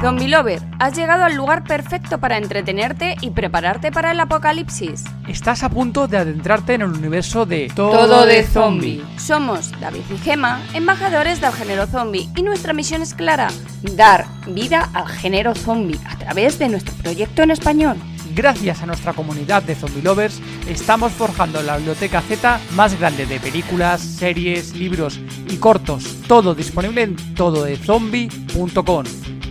Zombie Lover, has llegado al lugar perfecto para entretenerte y prepararte para el apocalipsis. Estás a punto de adentrarte en el universo de Todo de zombie. Somos David y Gemma, embajadores del género zombie, y nuestra misión es clara: dar vida al género zombie a través de nuestro proyecto en español. Gracias a nuestra comunidad de zombie lovers, estamos forjando la biblioteca Z más grande de películas, series, libros y cortos, todo disponible en tododezombie.com.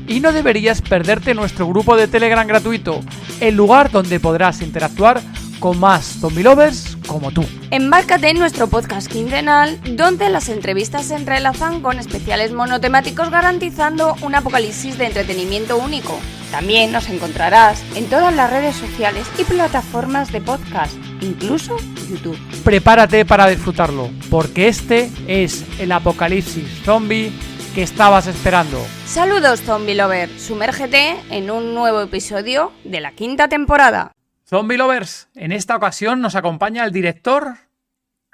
Y no deberías perderte nuestro grupo de Telegram gratuito, el lugar donde podrás interactuar con más zombie lovers como tú. Embárcate en nuestro podcast quincenal, donde las entrevistas se entrelazan con especiales monotemáticos, garantizando un apocalipsis de entretenimiento único. También nos encontrarás en todas las redes sociales y plataformas de podcast, incluso YouTube. Prepárate para disfrutarlo, porque este es el apocalipsis zombie que estabas esperando. Saludos, Zombie Lover. Sumérgete en un nuevo episodio de la quinta temporada. Zombie Lovers, en esta ocasión nos acompaña el director,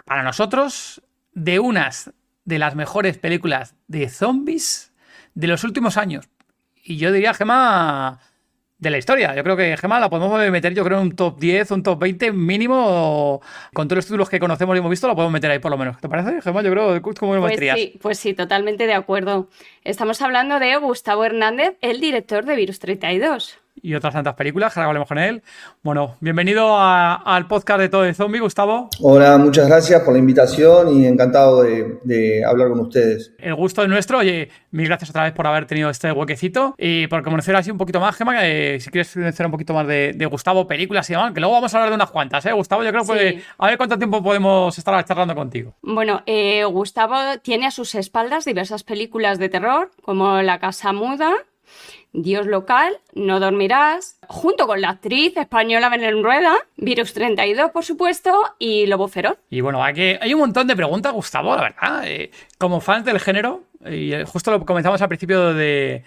para nosotros, de unas de las mejores películas de zombies de los últimos años. Y yo diría, Gemma, de la historia. Yo creo que Gemma la podemos meter, yo creo, en un top 10, un top 20 mínimo. Con todos los títulos que conocemos y hemos visto, la podemos meter ahí por lo menos. ¿Te parece, Gemma? Yo creo, ¿cómo lo meterías? Pues sí, totalmente de acuerdo. Estamos hablando de Gustavo Hernández, el director de Virus 32. Y otras tantas películas, que ahora hablemos con él. Bueno, bienvenido al podcast de Todo de Zombie, Gustavo. Hola, muchas gracias por la invitación y encantado de hablar con ustedes. El gusto es nuestro. Oye, mil gracias otra vez por haber tenido este huequecito y por conocer así un poquito más, Gemma, si quieres conocer un poquito más de Gustavo, películas y demás, que luego vamos a hablar de unas cuantas, Gustavo, yo creo que a ver cuánto tiempo podemos estar charlando contigo. Bueno, Gustavo tiene a sus espaldas diversas películas de terror, como La Casa Muda, Dios Local, No Dormirás, junto con la actriz española Belén Rueda, Virus 32, por supuesto, y Lobo Feroz. Y bueno, hay un montón de preguntas, Gustavo, la verdad. Como fans del género, y justo lo comenzamos al principio del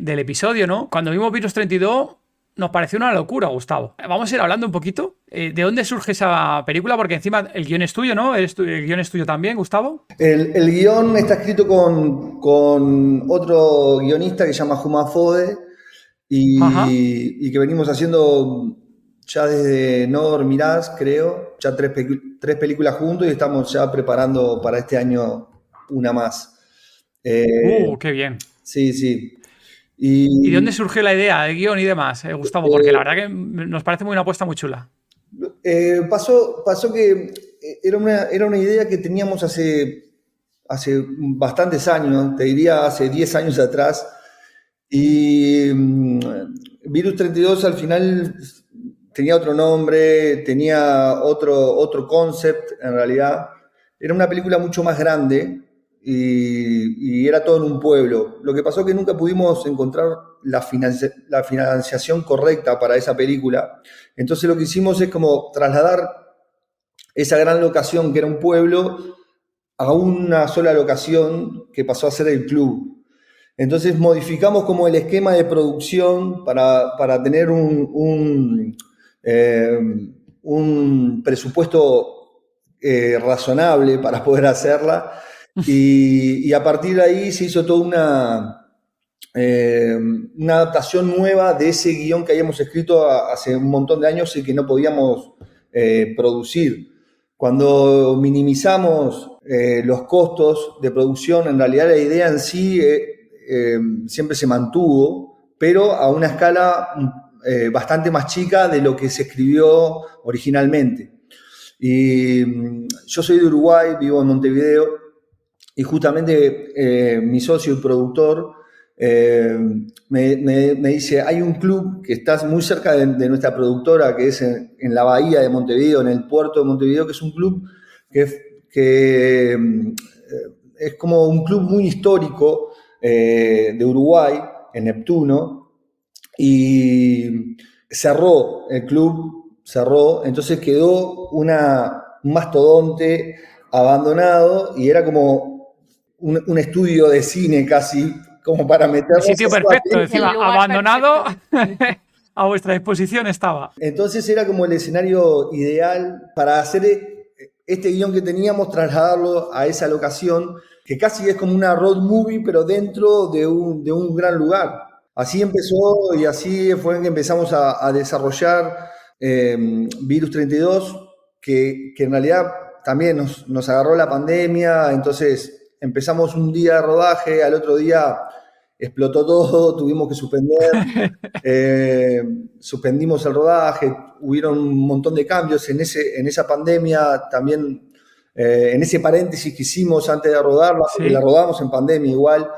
episodio, ¿no? Cuando vimos Virus 32, nos pareció una locura, Gustavo. Vamos a ir hablando un poquito de dónde surge esa película, porque encima el guión es tuyo, ¿no? El guión es tuyo también, Gustavo. El guión está escrito con otro guionista que se llama Juma Fode y que venimos haciendo ya desde No Dormirás, creo, ya tres películas juntos y estamos ya preparando para este año una más. ¡Qué bien! Sí. ¿Y de dónde surgió la idea, el guión y demás, Gustavo? Porque la verdad que nos parece una apuesta muy chula. Pasó que era una idea que teníamos hace bastantes años, te diría hace 10 años atrás, y Virus 32 al final tenía otro nombre, tenía otro concept en realidad. Era una película mucho más grande y era todo en un pueblo. Lo que pasó es que nunca pudimos encontrar la financiación correcta para esa película. Entonces lo que hicimos es como trasladar esa gran locación que era un pueblo a una sola locación que pasó a ser el club. Entonces modificamos como el esquema de producción para tener un presupuesto razonable para poder hacerla. Y a partir de ahí se hizo toda una adaptación nueva de ese guión que habíamos escrito hace un montón de años y que no podíamos producir. Cuando minimizamos los costos de producción, en realidad la idea en sí siempre se mantuvo, pero a una escala bastante más chica de lo que se escribió originalmente. Y yo soy de Uruguay, vivo en Montevideo, y justamente mi socio y productor me dice, hay un club que está muy cerca de nuestra productora, que es en la bahía de Montevideo, en el puerto de Montevideo, que es un club que es como un club muy histórico de Uruguay, en Neptuno, y cerró el club, entonces quedó un mastodonte abandonado y era como un estudio de cine casi, como para meter... El sitio perfecto, encima, abandonado, a vuestra disposición estaba. Entonces era como el escenario ideal para hacer este guión que teníamos, trasladarlo a esa locación, que casi es como una road movie, pero dentro de un gran lugar. Así empezó y así fue que empezamos a desarrollar Virus 32, que en realidad también nos agarró la pandemia, entonces empezamos un día de rodaje, al otro día explotó todo, tuvimos que suspender, suspendimos el rodaje, hubieron un montón de cambios en esa pandemia también. En ese paréntesis que hicimos antes de rodarla, porque Sí. la rodamos en pandemia igual,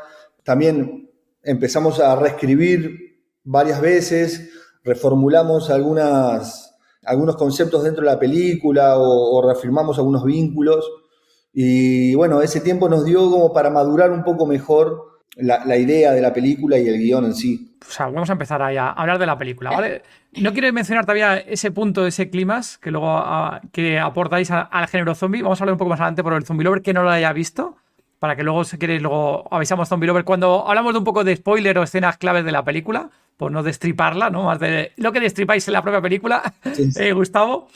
también empezamos a reescribir varias veces, reformulamos algunos conceptos dentro de la película o reafirmamos algunos vínculos. Y bueno, ese tiempo nos dio como para madurar un poco mejor la idea de la película y el guión en sí. O sea, vamos a empezar ahí a hablar de la película, ¿vale? No quiero mencionar todavía ese punto, ese clímax que luego que aportáis al género zombie. Vamos a hablar un poco más adelante por el Zombie Lover que no lo haya visto, para que luego, si queréis, luego avisamos Zombie Lover cuando hablamos de un poco de spoiler o escenas claves de la película, por no destriparla, ¿no? Más de lo que destripáis en la propia película, Sí. Gustavo.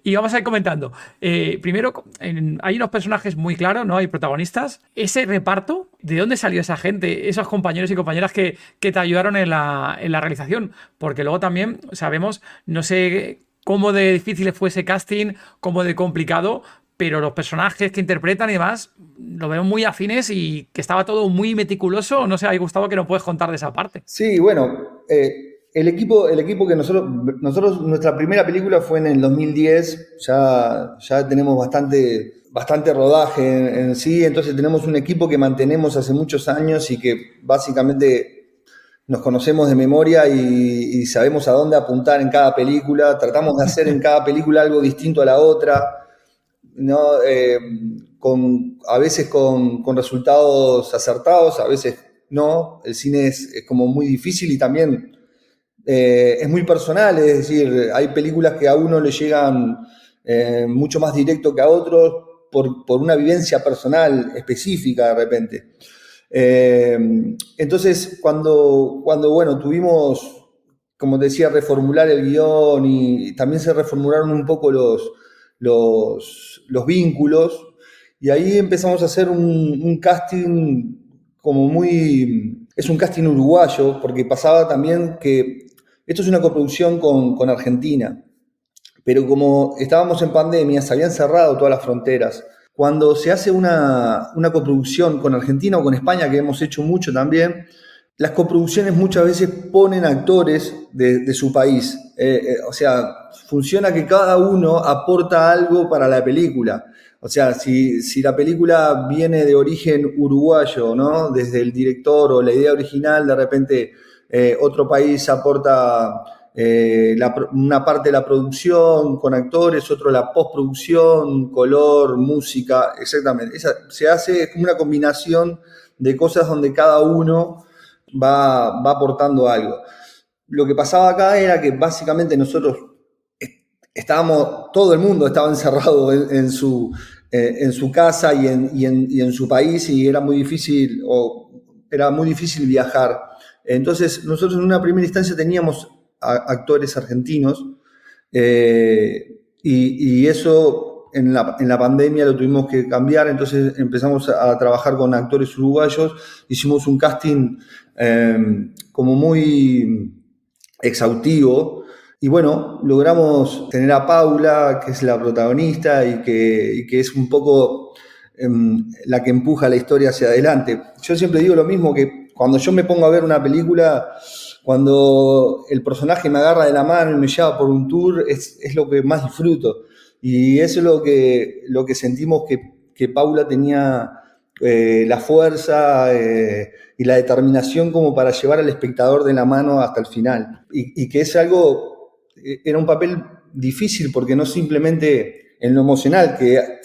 Y vamos a ir comentando. Primero, hay unos personajes muy claros, ¿no? Hay protagonistas. Ese reparto, ¿de dónde salió esa gente? Esos compañeros y compañeras que te ayudaron en la realización. Porque luego también sabemos, no sé cómo de difícil fue ese casting, cómo de complicado, pero los personajes que interpretan y demás, lo veo muy afines y que estaba todo muy meticuloso. No sé, hay Gustavo que no puedes contar de esa parte. Sí, bueno, el equipo que nosotros, nuestra primera película fue en el 2010, ya tenemos bastante rodaje en sí, entonces tenemos un equipo que mantenemos hace muchos años y que básicamente nos conocemos de memoria y sabemos a dónde apuntar en cada película, tratamos de hacer en cada película algo distinto a la otra, ¿no? A veces con resultados acertados, a veces no. El cine es como muy difícil y también es muy personal, es decir, hay películas que a uno le llegan mucho más directo que a otros por una vivencia personal específica de repente. Entonces, cuando bueno, tuvimos, como te decía, reformular el guión y también se reformularon un poco los vínculos, y ahí empezamos a hacer un casting como muy... Es un casting uruguayo, porque pasaba también que esto es una coproducción con Argentina, pero como estábamos en pandemia, se habían cerrado todas las fronteras. Cuando se hace una coproducción con Argentina o con España, que hemos hecho mucho también, las coproducciones muchas veces ponen actores de su país. O sea, funciona que cada uno aporta algo para la película. O sea, si la película viene de origen uruguayo, ¿no? Desde el director o la idea original, de repente otro país aporta una parte de la producción con actores, otro la postproducción, color, música, exactamente. Se hace como una combinación de cosas donde cada uno va aportando algo. Lo que pasaba acá era que básicamente nosotros todo el mundo estaba encerrado en su casa y en su país, y era muy difícil viajar. Entonces nosotros en una primera instancia teníamos actores argentinos, y eso en la pandemia lo tuvimos que cambiar, entonces empezamos a trabajar con actores uruguayos, hicimos un casting como muy exhaustivo, y bueno, logramos tener a Paula, que es la protagonista y que es un poco la que empuja la historia hacia adelante. Yo siempre digo lo mismo, que cuando yo me pongo a ver una película, cuando el personaje me agarra de la mano y me lleva por un tour, es lo que más disfruto. Y eso es lo que sentimos que Paula tenía la fuerza y la determinación como para llevar al espectador de la mano hasta el final. Y que es era un papel difícil, porque no simplemente en lo emocional, que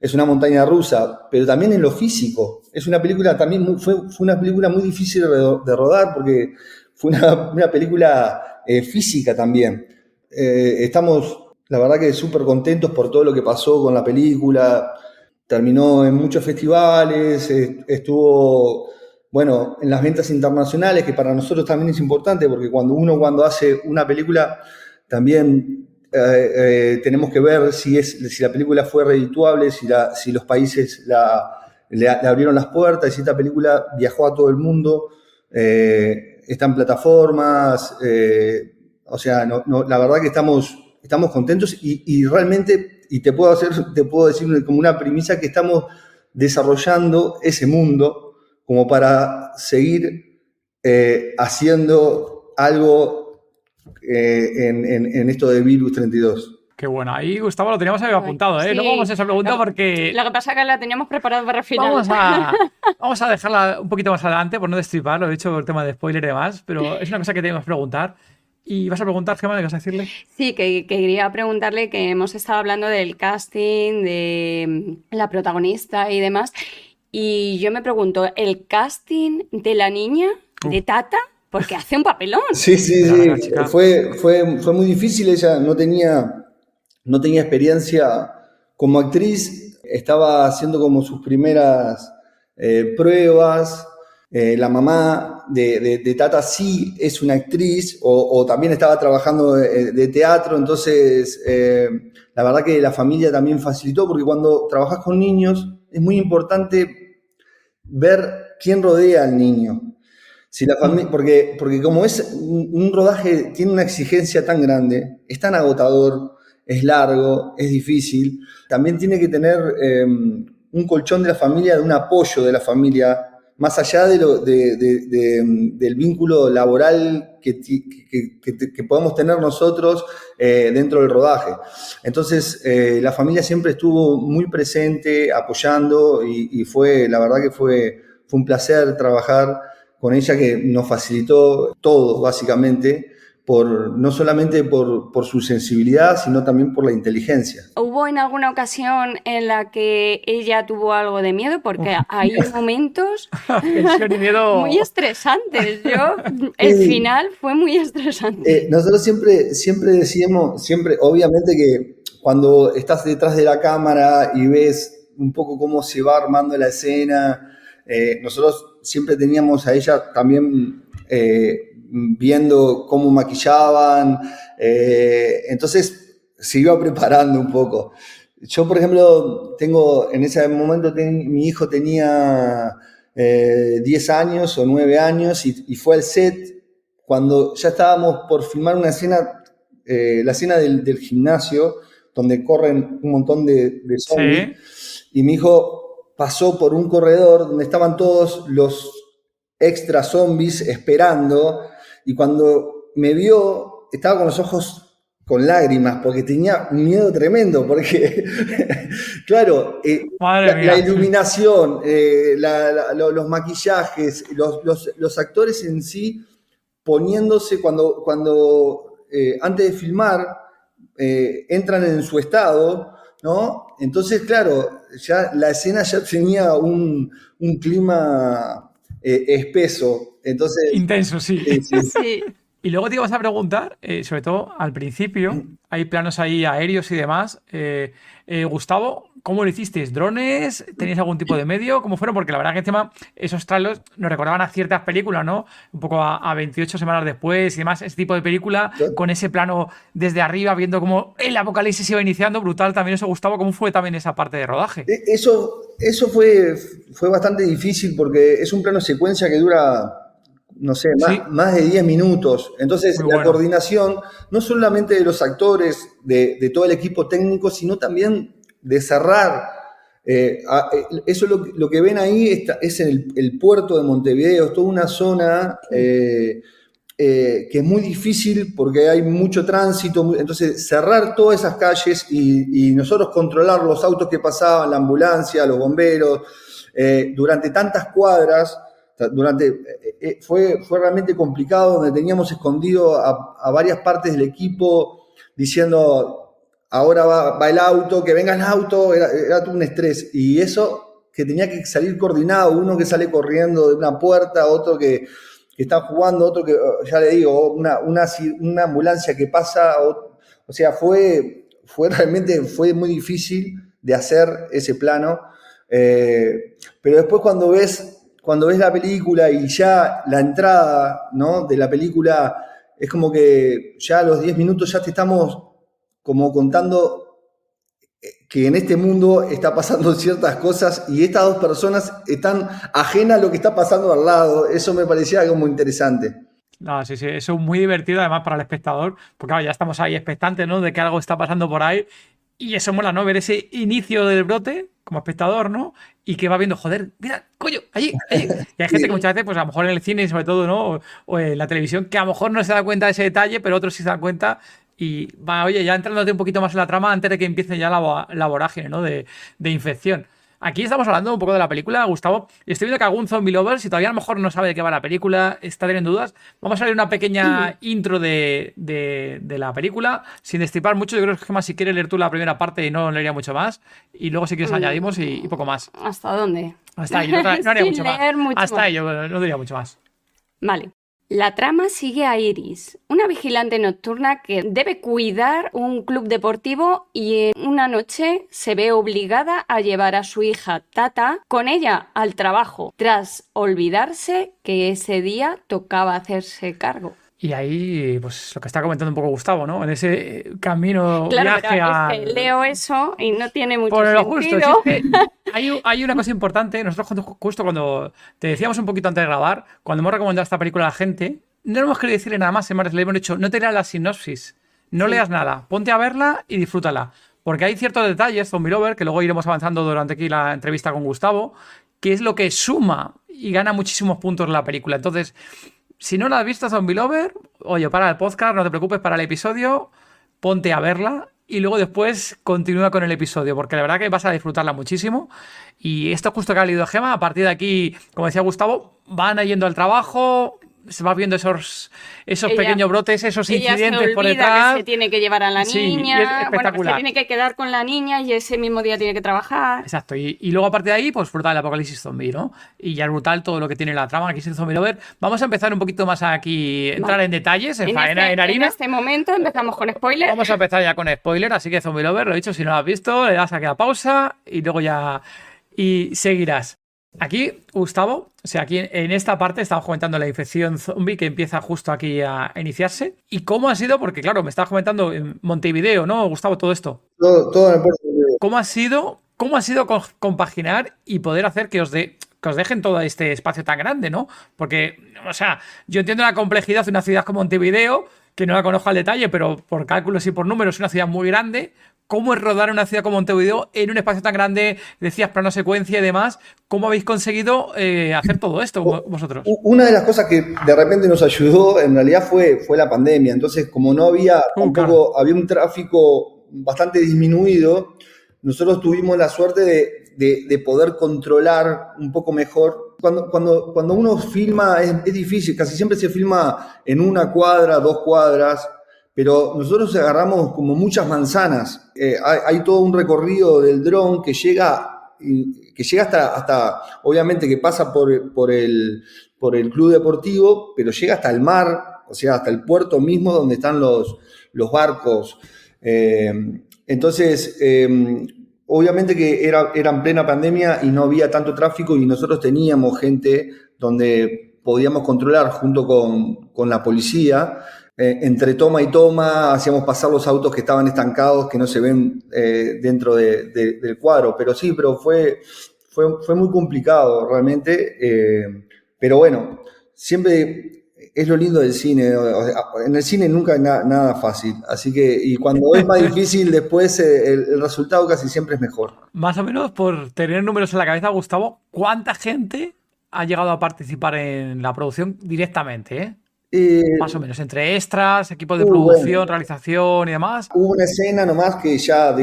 es una montaña rusa, pero también en lo físico. Es una película también, fue una película muy difícil de rodar, porque fue una película física también. Estamos, la verdad, que súper contentos por todo lo que pasó con la película. Terminó en muchos festivales, estuvo, bueno, en las ventas internacionales, que para nosotros también es importante, porque cuando hace una película también tenemos que ver si la película fue redituable, si los países le abrieron las puertas, y si esta película viajó a todo el mundo. está en plataformas, o sea, la verdad que estamos contentos y realmente, y te puedo decir como una primicia que estamos desarrollando ese mundo como para seguir haciendo algo en esto de Virus 32. Qué bueno. Ahí, Gustavo, lo teníamos ahí apuntado, ¿eh? Sí. Luego vamos a esa pregunta porque... Lo que pasa es que la teníamos preparada para el final. Vamos a dejarla un poquito más adelante por no destripar, lo he dicho por el tema de spoiler y demás, pero es una cosa que tenemos que preguntar. ¿Y vas a preguntar, Gemma, qué vas a decirle? Sí, que quería preguntarle que hemos estado hablando del casting, de la protagonista y demás. Y yo me pregunto, ¿el casting de la niña, de Tata? Porque hace un papelón. Sí. Fue muy difícil. Ella no tenía experiencia como actriz. Estaba haciendo como sus primeras pruebas. La mamá de Tata sí es una actriz o también estaba trabajando de teatro. Entonces, la verdad que la familia también facilitó, porque cuando trabajas con niños es muy importante ver quién rodea al niño. Si la familia, porque como es un rodaje, tiene una exigencia tan grande, es tan agotador, es largo, es difícil, también tiene que tener un colchón de la familia, de un apoyo de la familia, más allá del vínculo laboral que podemos tener nosotros dentro del rodaje. Entonces, la familia siempre estuvo muy presente, apoyando, y la verdad que fue un placer trabajar con ella, que nos facilitó todo, básicamente, no solamente por su sensibilidad, sino también por la inteligencia. ¿Hubo en alguna ocasión en la que ella tuvo algo de miedo? Porque hay momentos muy estresantes. El final fue muy estresante. Nosotros siempre decíamos, obviamente que cuando estás detrás de la cámara y ves un poco cómo se va armando la escena, nosotros siempre teníamos a ella también viendo cómo maquillaban, entonces se iba preparando un poco. Yo, por ejemplo, en ese momento mi hijo tenía 10 años o 9 años y fue al set cuando ya estábamos por filmar una escena, la escena del gimnasio, donde corren un montón de zombies, sí. Y mi hijo pasó por un corredor donde estaban todos los extra zombies esperando, y cuando me vio estaba con los ojos con lágrimas porque tenía un miedo tremendo, porque claro, la iluminación, los maquillajes, los actores en sí poniéndose cuando antes de filmar entran en su estado, ¿no? Entonces, claro, ya la escena ya tenía un clima espeso. Entonces, intenso, sí. Sí. Y luego te ibas a preguntar, sobre todo al principio, hay planos ahí aéreos y demás. Gustavo, ¿cómo lo hicisteis? ¿Drones? ¿Teníais algún tipo de medio? ¿Cómo fueron? Porque la verdad que encima esos trailers nos recordaban a ciertas películas, ¿no? Un poco a 28 semanas después y demás, ese tipo de película, con ese plano desde arriba, viendo cómo el apocalipsis iba iniciando, brutal también eso, Gustavo. ¿Cómo fue también esa parte de rodaje? Eso fue bastante difícil porque es un plano secuencia que dura, no sé, más de 10 minutos. Entonces, la coordinación, no solamente de los actores, de todo el equipo técnico, sino también de cerrar. Eso lo que ven ahí es el puerto de Montevideo, es toda una zona que es muy difícil porque hay mucho tránsito. Entonces, cerrar todas esas calles y nosotros controlar los autos que pasaban, la ambulancia, los bomberos, durante tantas cuadras. Fue realmente complicado, donde teníamos escondido a varias partes del equipo diciendo, ahora va el auto, que venga el auto, era todo un estrés. Y eso que tenía que salir coordinado, uno que sale corriendo de una puerta, otro que está jugando, otro que, ya le digo, una ambulancia que pasa, o sea, realmente fue muy difícil de hacer ese plano. Pero después cuando ves la película y ya la entrada, ¿no?, de la película, es como que ya a los 10 minutos ya te estamos como contando que en este mundo está pasando ciertas cosas y estas dos personas están ajenas a lo que está pasando al lado. Eso me parecía como interesante. No, sí, sí, eso es muy divertido además para el espectador, porque claro, ya estamos ahí expectantes, ¿no? De que algo está pasando por ahí y eso mola, ¿no? Ver ese inicio del brote como espectador, ¿no? Y que va viendo, joder, mira, coño, allí, allí. Y hay gente que Sí, muchas veces, pues a lo mejor en el cine, sobre todo, ¿no? O en la televisión, que a lo mejor no se da cuenta de ese detalle, pero otros sí se dan cuenta y va, oye, ya entrándote un poquito más en la trama antes de que empiece ya la vorágine, ¿no? De infección. Aquí estamos hablando un poco de la película, Gustavo. Y estoy viendo que algún zombie lover, si todavía a lo mejor no sabe de qué va la película, está teniendo dudas, vamos a ver una pequeña intro de la película, sin destripar mucho. Yo creo que más si quieres leer tú la primera parte y no leería mucho más. Y luego si quieres añadimos y poco más. ¿Hasta dónde? Hasta ahí, no haría Sin mucho más. leer mucho Hasta más. ahí, yo no diría mucho más. Vale. La trama sigue a Iris, una vigilante nocturna que debe cuidar un club deportivo y en una noche se ve obligada a llevar a su hija Tata con ella al trabajo, tras olvidarse que ese día tocaba hacerse cargo. Y ahí, pues lo que está comentando un poco Gustavo, ¿no? En ese camino, Claro, viaje pero es que al... leo eso y no tiene mucho Por lo justo, sentido. si es que hay una cosa importante. Nosotros justo cuando te decíamos un poquito antes de grabar, cuando hemos recomendado esta película a la gente, no hemos querido decirle nada más, le hemos dicho, no te leas la sinopsis, no leas nada, ponte a verla y disfrútala. Porque hay ciertos detalles, Zombie Lover, que luego iremos avanzando durante aquí la entrevista con Gustavo, que es lo que suma y gana muchísimos puntos la película. Entonces, si no la has visto, Zombie Lover, oye, para el podcast, no te preocupes, para el episodio, ponte a verla y luego después continúa con el episodio, porque la verdad que vas a disfrutarla muchísimo. Y esto justo que ha leído Gema, a partir de aquí, como decía Gustavo, van yendo al trabajo, se va viendo esos Ella- pequeños brotes, esos Ella se incidentes por olvida detrás. que se tiene que llevar a la Sí, y niña, es bueno, que se espectacular. tiene que quedar con la niña y ese mismo día tiene que trabajar. Exacto, y luego aparte de ahí, pues brutal el apocalipsis zombie, ¿no? Y ya es brutal todo lo que tiene la trama, aquí es Zombie Lover. Vamos a empezar un poquito más aquí, entrar en detalles, en faena, en harina. En este momento empezamos con spoilers. Vamos a empezar ya con spoiler, así que Zombie Lover, lo he dicho, si no lo has visto, le das aquí a pausa y luego ya y seguirás. Aquí, Gustavo, o sea, aquí en esta parte estamos comentando la infección zombie que empieza justo aquí a iniciarse. ¿Y cómo ha sido? Porque claro, me estabas comentando en Montevideo, ¿no, Gustavo, todo esto? todo en el puerto. ¿Cómo ha sido compaginar y poder hacer que os dejen todo este espacio tan grande, ¿no? Porque, o sea, yo entiendo la complejidad de una ciudad como Montevideo, que no la conozco al detalle, pero por cálculos y por números es una ciudad muy grande. ¿Cómo es rodar en una ciudad como Montevideo en un espacio tan grande? Decías plano secuencia y demás. ¿Cómo habéis conseguido hacer todo esto vosotros? Una de las cosas que de repente nos ayudó en realidad fue la pandemia. Entonces, como no había tampoco, había un tráfico bastante disminuido, nosotros tuvimos la suerte de poder controlar un poco mejor. Cuando uno filma es difícil, casi siempre se filma en una cuadra, 2 cuadras, pero nosotros agarramos como muchas manzanas. Hay todo un recorrido del dron que llega hasta obviamente que pasa por el club deportivo, pero llega hasta el mar, o sea, hasta el puerto mismo donde están los barcos. Entonces, obviamente que era en plena pandemia y no había tanto tráfico y nosotros teníamos gente donde podíamos controlar junto con la policía. Entre toma y toma hacíamos pasar los autos que estaban estancados, que no se ven dentro del cuadro. Pero sí, pero fue muy complicado realmente. Pero bueno, siempre es lo lindo del cine. En el cine nunca hay nada fácil. Así que, y cuando es más difícil, después el resultado casi siempre es mejor. Más o menos, por tener números en la cabeza, Gustavo, ¿cuánta gente ha llegado a participar en la producción directamente, más o menos, entre extras, equipos de producción, realización y demás? Hubo una escena nomás que ya,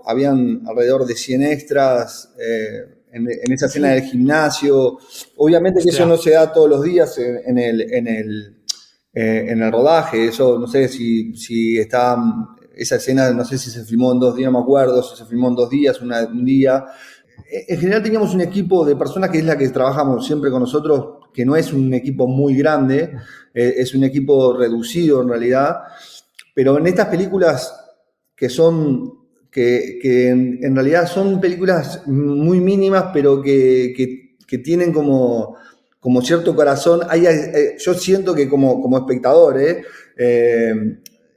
habían alrededor de 100 extras en esa escena del gimnasio. Obviamente que eso no se da todos los días en el rodaje. Eso, no sé si está... Esa escena, no sé si se filmó en 2 días, no me acuerdo, si se filmó en 2 días, un día. En general teníamos un equipo de personas que es la que trabajamos siempre con nosotros, que no es un equipo muy grande, es un equipo reducido en realidad, pero en estas películas que en realidad son películas muy mínimas, pero que tienen como cierto corazón, yo siento que como espectador,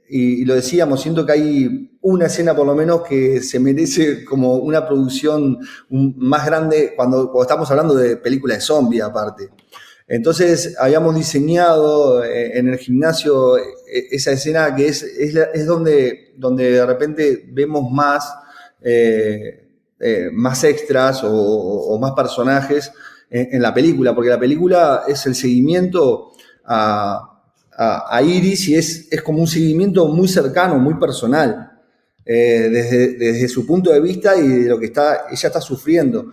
y lo decíamos, siento que hay una escena por lo menos que se merece como una producción más grande cuando estamos hablando de películas de zombies aparte. Entonces habíamos diseñado en el gimnasio esa escena que es donde de repente vemos más extras o más personajes en la película, porque la película es el seguimiento a Iris y es como un seguimiento muy cercano, muy personal, desde su punto de vista y de lo que ella está sufriendo.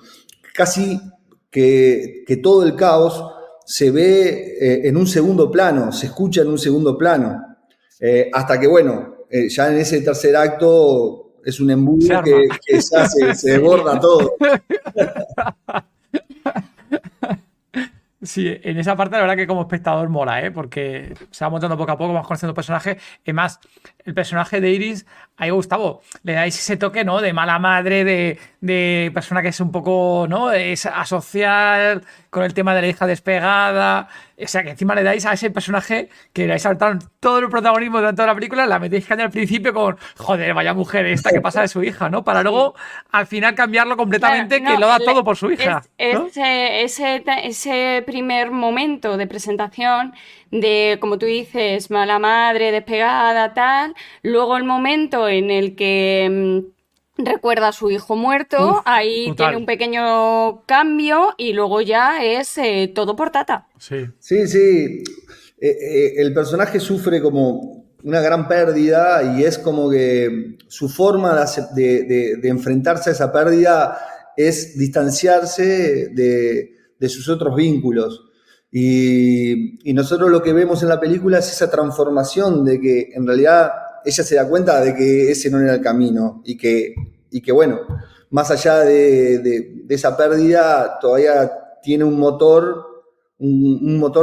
Casi que todo el caos se ve en un segundo plano, se escucha en un segundo plano, hasta que, bueno, ya en ese tercer acto es un embudo que ya se desborda todo. Sí, en esa parte la verdad que como espectador mola, porque se va montando poco a poco, vamos conociendo el personaje. Es más, el personaje de Iris, ahí Gustavo, le dais ese toque, ¿no? De mala madre, de persona que es un poco, ¿no? Es asocial, con el tema de la hija despegada. O sea, que encima le dais a ese personaje que le dais saltado todo el protagonismo durante toda la película, la metéis caña al principio con, joder, vaya mujer esta que pasa de su hija, ¿no? Para luego, al final, cambiarlo completamente, claro, no, que lo da todo por su hija, ¿no? Ese primer momento de presentación de, como tú dices, mala madre, despegada, tal, luego el momento en el que recuerda a su hijo muerto, ahí total. Tiene un pequeño cambio y luego ya es todo por Tata. Sí. El personaje sufre como una gran pérdida y es como que su forma de enfrentarse a esa pérdida es distanciarse de sus otros vínculos. Y nosotros lo que vemos en la película es esa transformación de que en realidad ella se da cuenta de que ese no era el camino y que bueno, más allá de esa pérdida todavía tiene un motor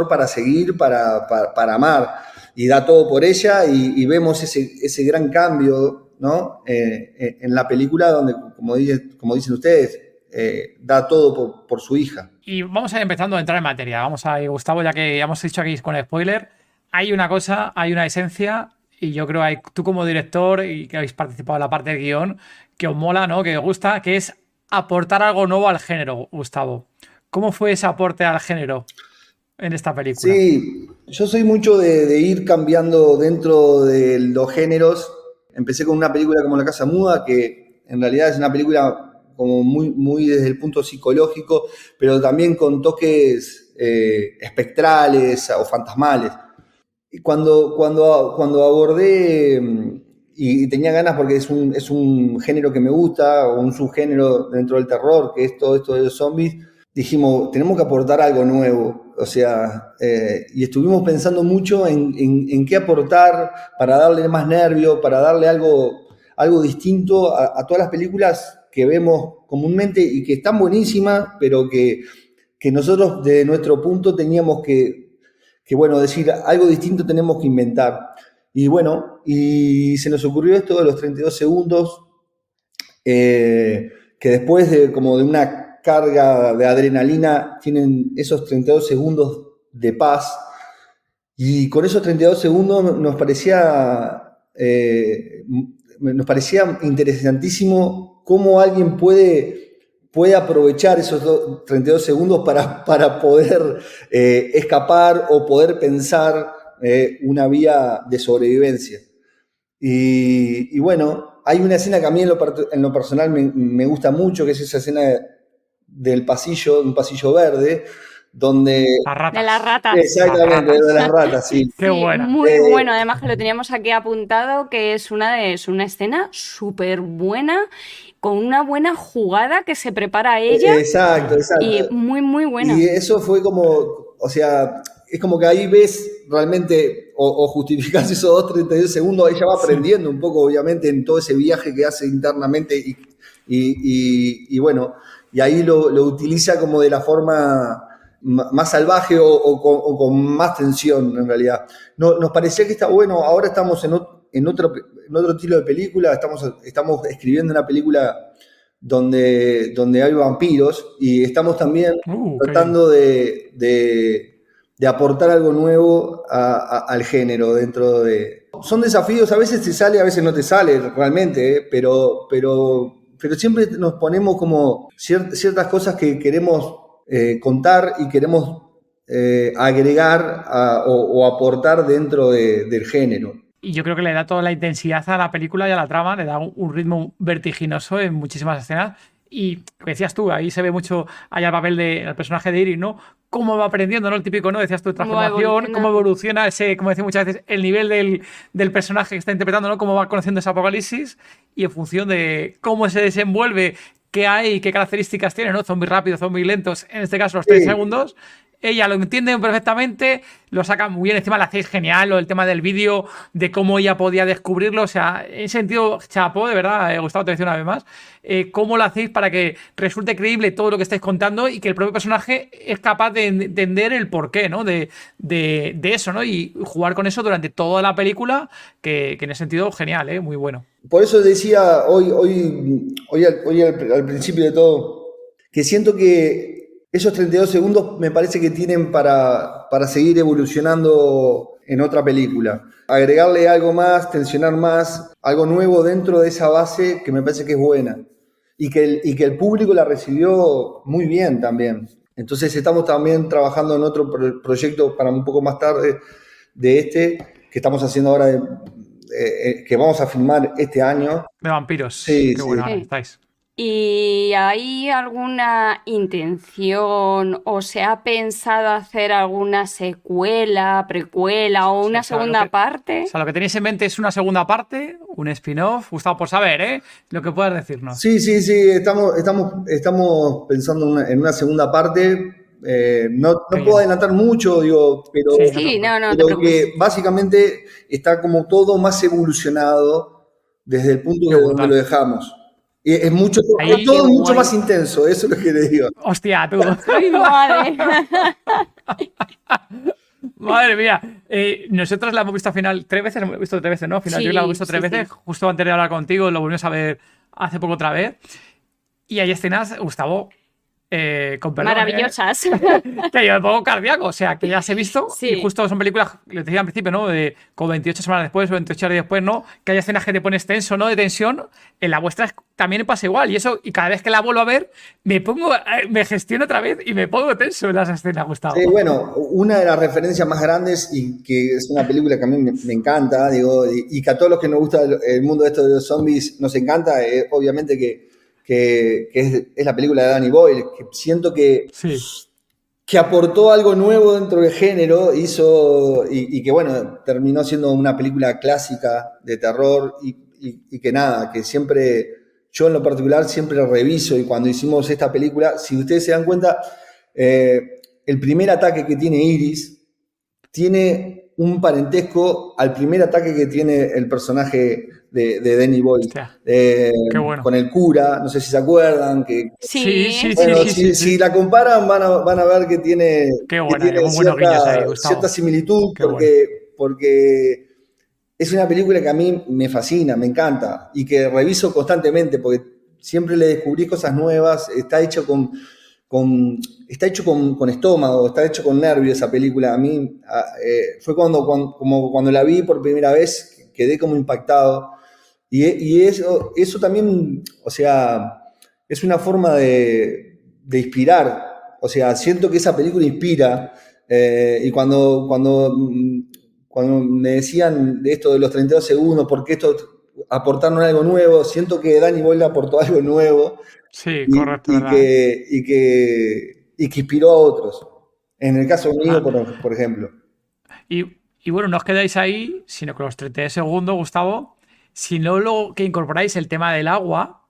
para seguir, para amar, y da todo por ella y vemos ese gran cambio, ¿no? En la película donde, como dicen ustedes, da todo por su hija. Y vamos a ir empezando a entrar en materia. Vamos a ir, Gustavo, ya que ya hemos dicho aquí con el spoiler, hay una cosa, hay una esencia, y yo creo que tú como director y que habéis participado en la parte del guión, que os mola, ¿no? Que os gusta, que es aportar algo nuevo al género, Gustavo. ¿Cómo fue ese aporte al género en esta película? Sí, yo soy mucho de ir cambiando dentro de los géneros. Empecé con una película como La Casa Muda, que en realidad es una película como muy desde el punto psicológico, pero también con toques espectrales o fantasmales. Y cuando abordé y tenía ganas, porque es un género que me gusta, o un subgénero dentro del terror, que es todo esto de los zombies, dijimos, tenemos que aportar algo nuevo. O sea, y estuvimos pensando mucho en qué aportar para darle más nervio, para darle algo distinto a todas las películas que vemos comúnmente y que están buenísimas, pero que nosotros desde nuestro punto teníamos que bueno, decir algo distinto tenemos que inventar. Y bueno, y se nos ocurrió esto de los 32 segundos, que después de una carga de adrenalina tienen esos 32 segundos de paz, y con esos 32 segundos nos parecía interesantísimo cómo alguien puede aprovechar esos 32 segundos para poder escapar o poder pensar una vía de sobrevivencia. Y bueno, hay una escena que a mí en lo personal me gusta mucho, que es esa escena del pasillo, un pasillo verde, donde... De las ratas. Exactamente, de las ratas, sí. Qué buena. Muy bueno, además que lo teníamos aquí apuntado, que es una escena súper buena, con una buena jugada que se prepara ella. Exacto. Y muy buena. Y eso fue como, o sea, es como que ahí ves realmente, o justificás esos 32 segundos, ella va aprendiendo un poco, obviamente, en todo ese viaje que hace internamente y bueno, y ahí lo utiliza como de la forma más salvaje o con más tensión, en realidad. Nos parecía que está bueno. Ahora estamos en otro estilo de película, estamos escribiendo una película donde hay vampiros, y estamos también tratando de aportar algo nuevo al género dentro de... Son desafíos, a veces te sale, a veces no te sale realmente, pero siempre nos ponemos como ciertas cosas que queremos contar y queremos agregar o aportar dentro del género. Y yo creo que le da toda la intensidad a la película y a la trama, le da un ritmo vertiginoso en muchísimas escenas. Y lo que decías tú, ahí se ve mucho allá el papel del personaje de Iris, ¿no? Cómo va aprendiendo, ¿no? El típico, ¿no? Decías tu transformación, cómo evoluciona ese, como decía muchas veces, el nivel del personaje que está interpretando, ¿no? Cómo va conociendo ese apocalipsis y en función de cómo se desenvuelve, qué hay, qué características tiene, ¿no? Zombies rápidos, zombies lentos, en este caso los 3 segundos. Ella lo entiende perfectamente, lo saca muy bien, encima la hacéis genial, el tema del vídeo, de cómo ella podía descubrirlo, o sea, en ese sentido, chapó, de verdad, Gustavo, te decía una vez más, cómo lo hacéis para que resulte creíble todo lo que estáis contando y que el propio personaje es capaz de entender el porqué, ¿no? De eso, ¿no? Y jugar con eso durante toda la película, que en ese sentido, genial, muy bueno. Por eso decía hoy al principio de todo, que siento que esos 32 segundos me parece que tienen para seguir evolucionando en otra película. Agregarle algo más, tensionar más, algo nuevo dentro de esa base que me parece que es buena. Y que el público la recibió muy bien también. Entonces estamos también trabajando en otro proyecto para un poco más tarde que estamos haciendo ahora, que vamos a filmar este año. De vampiros. Sí, qué sí. bueno estáis. ¿Y hay alguna intención o se ha pensado hacer alguna secuela, precuela o una segunda parte? O sea, lo que tenéis en mente es una segunda parte, un spin-off. Gustavo, por saber, lo que puedas decirnos. Sí, estamos pensando en una segunda parte. No puedo adelantar mucho, pero, no que básicamente está como todo más evolucionado desde el punto de donde lo dejamos. Y es todo mucho más intenso, eso es lo que le digo. Hostia, tú. ¡Ay, madre! Madre mía. Nosotros la hemos visto al final 3 veces, hemos visto 3 veces, ¿no? Al final yo la hemos visto 3 veces, justo antes de hablar contigo, lo volvimos a ver hace poco otra vez. Y hay escenas, Gustavo, con perdón, maravillosas. Que yo me pongo cardíaco, o sea, que ya se he visto. Y justo son películas, lo decía al principio, ¿no? De como 28 semanas después o 28 horas después, ¿no? Que hay escenas que te pones tenso, ¿no? De tensión. En la vuestra también pasa igual. Y cada vez que la vuelvo a ver, me gestiono otra vez y me pongo tenso en las escenas, Gustavo. Sí, bueno, una de las referencias más grandes y que es una película que a mí me encanta, y que a todos los que nos gusta el mundo de los zombies nos encanta, obviamente que es la película de Danny Boyle, que siento que aportó algo nuevo dentro del género, y que bueno, terminó siendo una película clásica de terror y que nada, que siempre, yo en lo particular siempre reviso, y cuando hicimos esta película, si ustedes se dan cuenta, el primer ataque que tiene Iris tiene un parentesco al primer ataque que tiene el personaje de Danny Boyle. Qué bueno. Con el cura, no sé si se acuerdan. Si la comparan van a ver que tiene, cierta similitud, porque es una película que a mí me fascina, me encanta, y que reviso constantemente porque siempre le descubrí cosas nuevas. Está hecho con estómago, está hecho con nervio esa película. A mí fue cuando la vi por primera vez, quedé como impactado. Y eso también, o sea, es una forma de inspirar. O sea, siento que esa película inspira. Y cuando me decían de esto de los 32 segundos, porque esto aportaron algo nuevo, siento que Danny Boyle aportó algo nuevo. Sí, correcto. Y que inspiró a otros. En el caso mío, por ejemplo. Y bueno, no os quedáis ahí, sino que los 32 segundos, Gustavo, sino lo que incorporáis el tema del agua,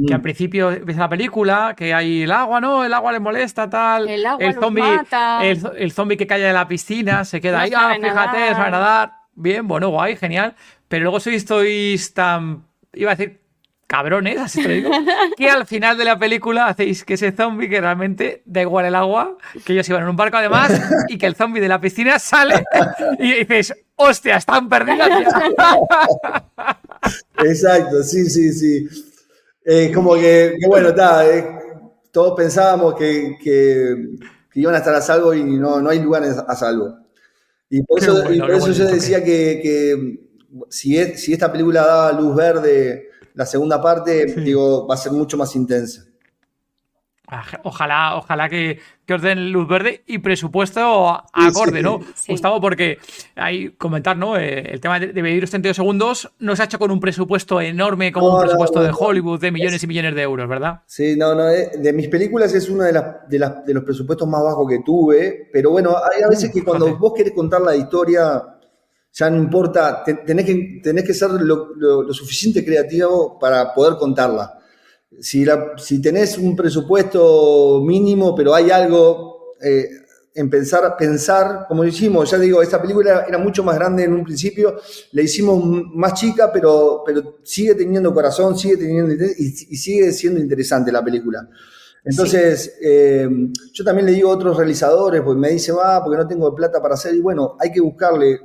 que al principio empieza la película, que hay el agua, ¿no? El agua le molesta, tal. El agua zombie mata. El zombie que cae de la piscina, se queda ahí, fíjate, sabe nadar. Bien, bueno, guay, genial. Pero luego sois tan, iba a decir, cabrones, así te lo digo, que al final de la película hacéis que ese zombie, que realmente da igual el agua, que ellos iban en un barco además, y que el zombie de la piscina sale y dices, hostia, están perdidos. Exacto, sí. Como que bueno, todos pensábamos que iban a estar a salvo y no hay lugares a salvo. Y por eso yo decía que si esta película daba luz verde, la segunda parte, va a ser mucho más intensa. Ojalá que os den luz verde y presupuesto acorde, ¿no? Sí. Gustavo, porque hay comentar, ¿no? El tema de vivir los 32 segundos no se ha hecho con un presupuesto enorme como un presupuesto de Hollywood de millones y millones de euros, ¿verdad? Sí, no, de mis películas es uno de los presupuestos más bajos que tuve, pero bueno, hay a veces que cuando Fíjate. vos querés contar la historia, ya no importa, tenés que ser lo suficiente creativo para poder contarla. Si tenés un presupuesto mínimo, pero hay algo en pensar, como hicimos, ya digo, esta película era mucho más grande en un principio, la hicimos más chica, pero sigue teniendo corazón, sigue teniendo y sigue siendo interesante la película. Entonces, yo también le digo a otros realizadores, pues me dicen, porque no tengo plata para hacer, y bueno, hay que buscarle.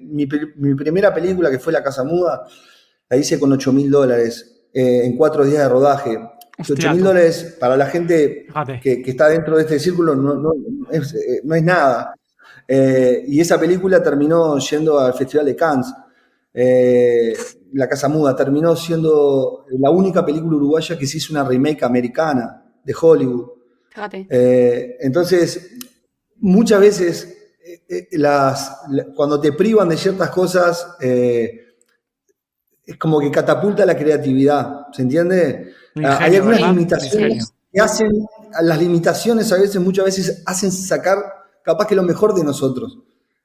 Mi primera película, que fue La Casa Muda, la hice con $8.000 en 4 días de rodaje. Hostia, $8.000 para la gente fíjate. que está dentro de este círculo no es nada. Y esa película terminó yendo al Festival de Cannes. La Casa Muda terminó siendo la única película uruguaya que se hizo una remake americana de Hollywood. Fíjate. Entonces, muchas veces cuando te privan de ciertas cosas, es como que catapulta la creatividad, ¿se entiende? Hay Ingenio, algunas ¿verdad? limitaciones que hacen, las limitaciones muchas veces hacen sacar capaz que lo mejor de nosotros.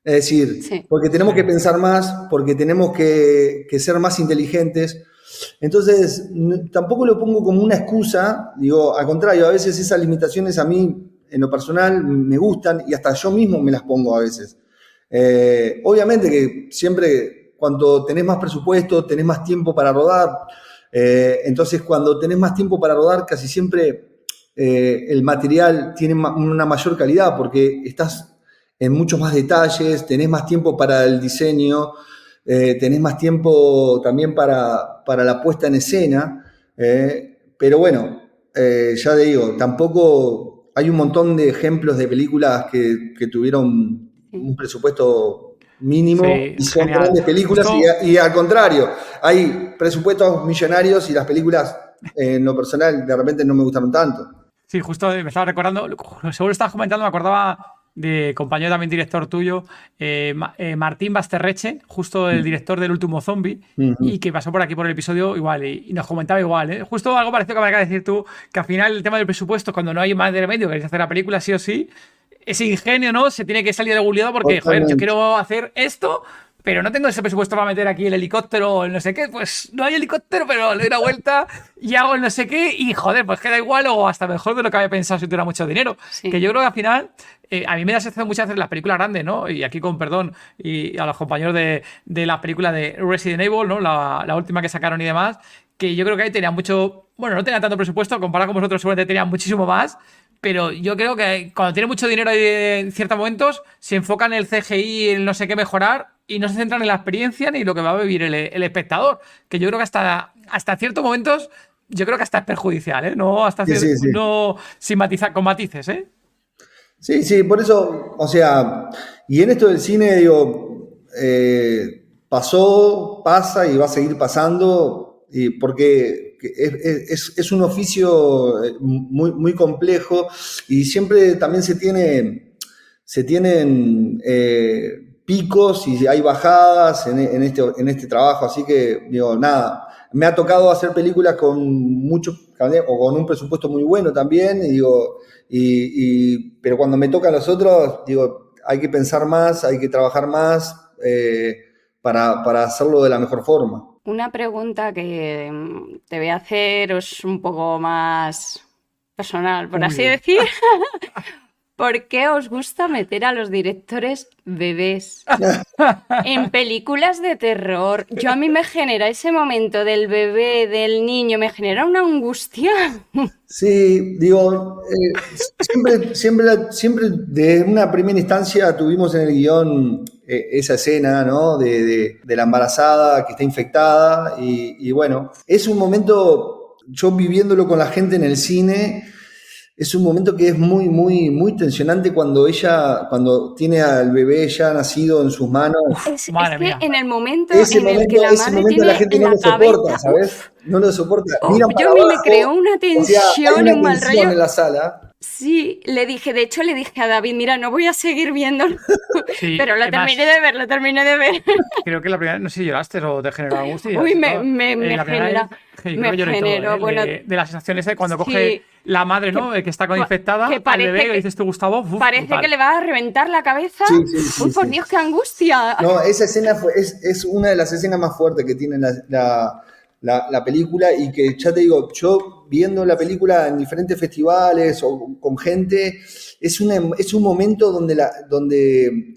Es decir, porque tenemos que pensar más, porque tenemos que ser más inteligentes. Entonces, tampoco lo pongo como una excusa, digo, al contrario, a veces esas limitaciones a mí, en lo personal, me gustan y hasta yo mismo me las pongo a veces. Obviamente que siempre, cuando tenés más presupuesto, tenés más tiempo para rodar, entonces cuando tenés más tiempo para rodar, casi siempre el material tiene una mayor calidad porque estás en muchos más detalles, tenés más tiempo para el diseño, tenés más tiempo también para la puesta en escena, pero bueno, ya te digo, tampoco hay un montón de ejemplos de películas que tuvieron un presupuesto mínimo y son genial. grandes películas y al contrario, hay presupuestos millonarios y las películas en lo personal de repente no me gustaron tanto. Sí, justo me estaba recordando, seguro estabas comentando, me acordaba de compañero también director tuyo, Martín Basterreche, justo el director del último Zombie, y que pasó por aquí por el episodio igual, y nos comentaba igual, ¿eh? Justo algo parecido que me acabas de decir tú, que al final el tema del presupuesto, cuando no hay más de remedio, queréis hacer la película sí o sí, ese ingenio, ¿no? Se tiene que salir de algún lado porque, joder, yo quiero hacer esto, pero no tengo ese presupuesto para meter aquí el helicóptero o el no sé qué, pues no hay helicóptero, pero le doy una vuelta y hago el no sé qué y joder, pues queda igual o hasta mejor de lo que había pensado si tuviera mucho dinero. Sí. Que yo creo que al final, a mí me da sensación muchas veces las películas grandes, ¿no? Y aquí con perdón y a los compañeros de la película de Resident Evil, ¿no? La última que sacaron y demás, que yo creo que ahí tenía mucho, bueno, no tenía tanto presupuesto, comparado con vosotros seguramente tenía muchísimo más, pero yo creo que cuando tiene mucho dinero en ciertos momentos, se enfoca en el CGI, en no sé qué mejorar y no se centran en la experiencia ni lo que va a vivir el espectador. Que yo creo que hasta ciertos momentos, yo creo que hasta es perjudicial, ¿eh? No, hasta sí. No sin matizar, con matices, ¿eh? Sí, por eso, o sea, y en esto del cine, digo, pasa y va a seguir pasando, porque es un oficio muy complejo y siempre también se tienen picos y hay bajadas en este trabajo, así que digo, nada, me ha tocado hacer películas con o con un presupuesto muy bueno también, y digo, pero cuando me toca a los otros, digo, hay que pensar más, hay que trabajar más para hacerlo de la mejor forma. Una pregunta que te voy a hacer es un poco más personal, por así decir. ¿Por qué os gusta meter a los directores bebés en películas de terror? A mí me genera ese momento del bebé, del niño, me genera una angustia. Sí, digo, siempre de una primera instancia tuvimos en el guión esa escena, ¿no? De la embarazada que está infectada y bueno, es un momento, yo viviéndolo con la gente en el cine, es un momento que es muy, muy, muy tensionante cuando tiene al bebé ya nacido en sus manos. Es Madre que mía. en el momento Ese en el que momento, la ese madre momento la tiene gente no la lo soporta, cabeza, ¿sabes? No lo soporta. Miran yo para a mí me abajo, creó una o sea, hay tensión y una un mal tensión rollo. en la sala. Sí, de hecho le dije a David, mira, no voy a seguir viéndolo, Sí, pero lo además, terminé de ver. creo que la primera vez, no sé si lloraste o te generó angustia. Uy, Sí, todo. me La primera vez, genera, yo creo me que lloré y todo, generó, bueno, de la sensación esa de cuando coge sí, la madre, que, ¿no? Que está con que infectada al parece bebé, que que, dices tú, Gustavo, uf, parece que brutal. le va a reventar la cabeza. Sí, sí, Uy, sí, por sí. Dios, qué angustia. No, esa escena es una de las escenas más fuertes que tiene la película y que ya te digo, yo viendo la película en diferentes festivales o con gente, es un momento donde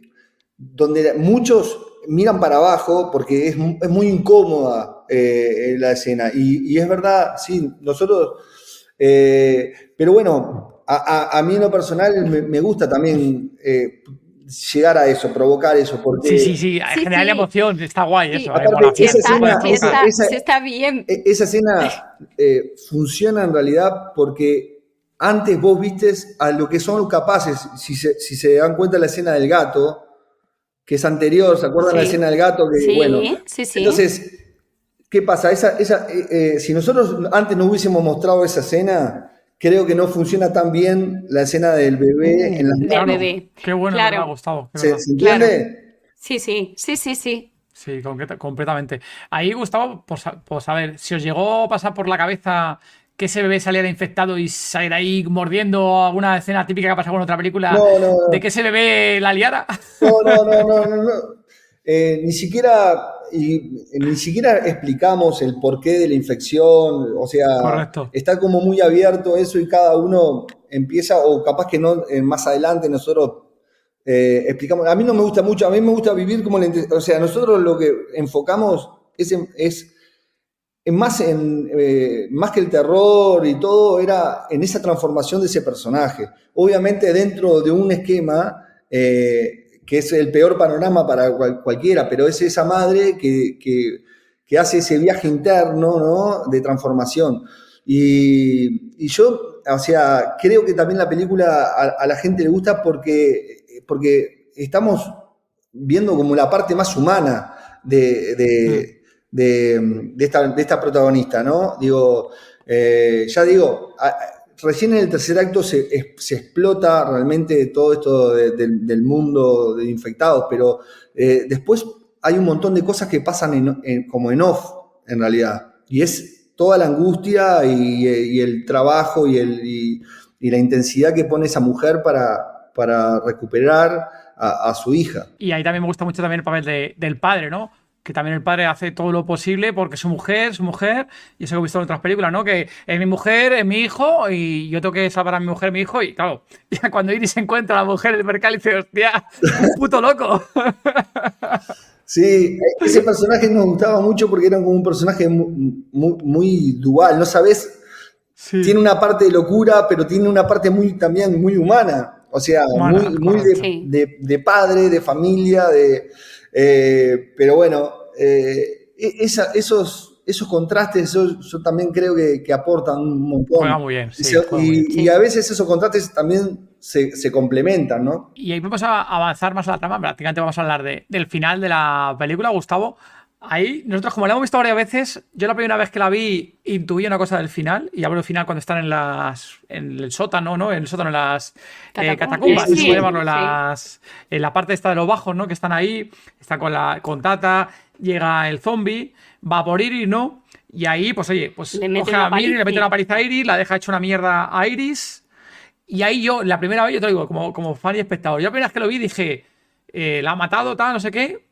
muchos miran para abajo porque es muy incómoda la escena. Y es verdad, sí, nosotros... pero bueno, a mí en lo personal me gusta también llegar a eso, provocar eso, Sí, sí, porque sí, Sí, generar sí, emoción, está guay sí. eso, aparte mola, esa tipo de escena, provocar. Sí está bien. esa escena funciona en realidad porque antes vos vistes a lo que son capaces, si se dan cuenta la escena del gato, que es anterior, ¿se acuerdan la Sí, escena del gato? Que, bueno, sí. entonces, ¿qué pasa? Si nosotros antes no hubiésemos mostrado esa escena, creo que no funciona tan bien la escena del bebé en las Del Claro, manos. bebé. qué bueno, ¿verdad, Claro, Gustavo? Qué ¿Se, verdad. se claro. entiende? Sí. Sí, completamente. Ahí, Gustavo, por saber, si os llegó a pasar por la cabeza que ese bebé saliera infectado y saliera ahí mordiendo alguna escena típica que ha pasado en otra película, No, no, de no. que ese bebé la liara. No. Ni siquiera explicamos el porqué de la infección, o sea, Correcto. está como muy abierto eso y cada uno empieza, o capaz que no, más adelante nosotros explicamos. A mí no me gusta mucho, a mí me gusta vivir como o sea, nosotros lo que enfocamos es más que el terror y todo, era en esa transformación de ese personaje. Obviamente dentro de un esquema que es el peor panorama para cualquiera, pero es esa madre que hace ese viaje interno, ¿no? De transformación. Y yo, o sea, creo que también la película a la gente le gusta porque estamos viendo como la parte más humana de esta protagonista, ¿no? Digo, ya digo, recién en el tercer acto se explota realmente todo esto del mundo de infectados, pero después hay un montón de cosas que pasan como en off, en realidad, y es toda la angustia y el trabajo y la intensidad que pone esa mujer para recuperar a su hija. Y ahí también me gusta mucho también el papel del padre, ¿no? Que también el padre hace todo lo posible porque su mujer, y eso que he visto en otras películas, ¿no? Que es mi mujer, es mi hijo, y yo tengo que salvar a mi mujer, mi hijo, y claro, ya cuando Iris se encuentra a la mujer del mercado y dice, hostia, un puto loco. Sí, ese personaje nos gustaba mucho porque era como un personaje muy dual, ¿no sabes? Sí. Tiene una parte de locura, pero tiene una parte también muy humana. O sea, Humana, muy sí. de padre, de familia, pero bueno, esos contrastes yo también creo que aportan un montón. Juega muy bien, sí, juega muy bien. Y a veces esos contrastes también se complementan, ¿no? Y ahí vamos a avanzar más a la trama, prácticamente vamos a hablar del final de la película, Gustavo. Ahí, nosotros como la hemos visto varias veces, yo la primera vez que la vi intuí una cosa del final, y hablo del final cuando están en el sótano, ¿no? En el sótano, en las catacumbas, Sí, se puede llamarlo, sí. en la parte esta de los bajos, ¿no? Que están ahí, están con Tata, llega el zombie, va por Iris, ¿no? Y ahí, pues oye, pues Le mete coge una a Miri, le mete paliza. una paliza a Iris, la deja hecha una mierda a Iris, y ahí yo, la primera vez, yo te lo digo, como fan y espectador, yo la primera vez que lo vi dije, la ha matado, tal, no sé qué,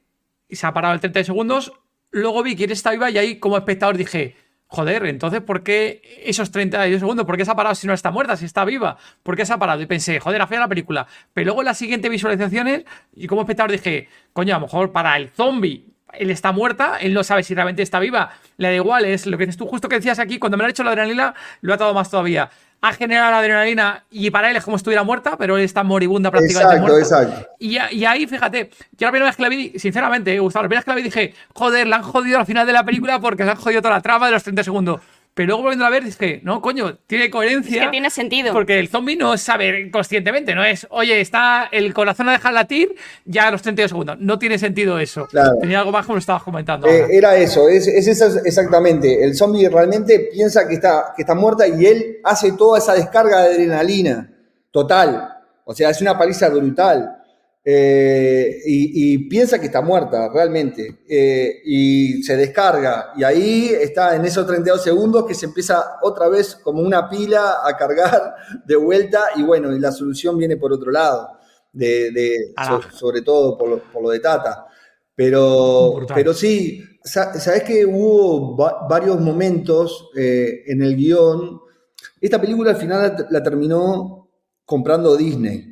y se ha parado el 30 de segundos. Luego vi quién está viva y ahí como espectador dije, joder, entonces ¿por qué esos 32 segundos? ¿Por qué se ha parado si no está muerta, si está viva? ¿Por qué se ha parado? Y pensé, joder, ha fallado la película. Pero luego en las siguientes visualizaciones, y como espectador dije, coño, a lo mejor para el zombie él está muerta, él no sabe si realmente está viva, le da igual, es lo que dices tú, justo que decías aquí, cuando me lo ha hecho la adrenalina, lo ha atado más todavía. Ha generado la adrenalina y para él es como si estuviera muerta, pero él está moribunda prácticamente muerta. Exacto. Y ahí, fíjate, yo la primera vez que la vi, sinceramente, Gustavo, la primera vez que la vi dije, joder, la han jodido al final de la película porque se han jodido toda la trama de los 30 segundos. Pero luego volviendo a ver, dije, no, coño, tiene coherencia. Es que tiene sentido. Porque el zombie no es saber conscientemente, no es, oye, está el corazón a dejar latir ya a los 32 segundos. No tiene sentido eso. Claro. Tenía algo más como lo estabas comentando. Ahora. Era eso, es eso exactamente. El zombie realmente piensa que está muerta y él hace toda esa descarga de adrenalina total. O sea, es una paliza brutal. Y piensa que está muerta realmente. Y se descarga. Y ahí está en esos 32 segundos que se empieza otra vez como una pila a cargar de vuelta. Y bueno, y la solución viene por otro lado. Sobre todo por lo de Tata. Pero sí, sabes que hubo varios momentos en el guión. Esta película al final la terminó comprando Disney.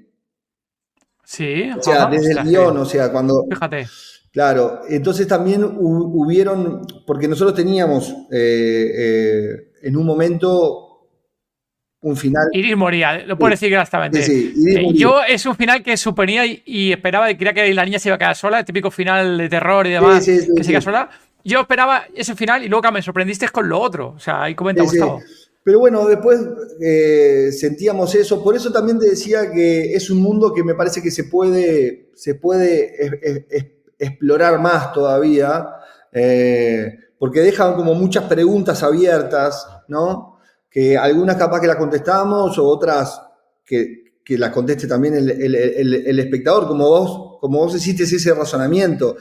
Sí. O sea, desde el guión, o sea, cuando... Fíjate. Claro, entonces también hubieron, porque nosotros teníamos en un momento un final... Iris moría, lo puedo decir gráficamente. Sí, yo es un final que suponía y esperaba, y creía que la niña se iba a quedar sola, el típico final de terror y demás, que se queda sola. Yo esperaba ese final y luego me sorprendiste con lo otro. O sea, ahí comenta Gustavo. Pero bueno, después sentíamos eso. Por eso también te decía que es un mundo que me parece que se puede explorar más todavía, porque dejan como muchas preguntas abiertas, ¿no? Que algunas capaz que las contestamos o otras que las conteste también el espectador, como vos hiciste ese razonamiento.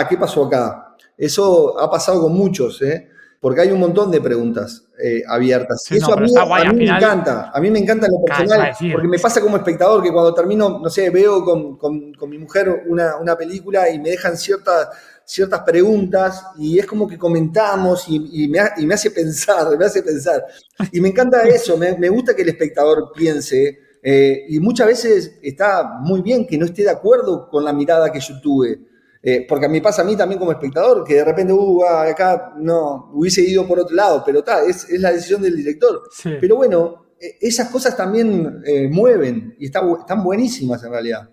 ¿Qué pasó acá? Eso ha pasado con muchos, porque hay un montón de preguntas abiertas. Sí, y eso a mí me encanta. A mí me encanta en lo personal, porque me pasa como espectador que cuando termino, no sé, veo con mi mujer una película y me dejan ciertas preguntas y es como que comentamos y me hace pensar. Y me encanta eso, me gusta que el espectador piense y muchas veces está muy bien que no esté de acuerdo con la mirada que yo tuve. Porque me pasa a mí también como espectador, que de repente, acá no, hubiese ido por otro lado, pero es la decisión del director. Sí. Pero bueno, esas cosas también mueven y están buenísimas en realidad.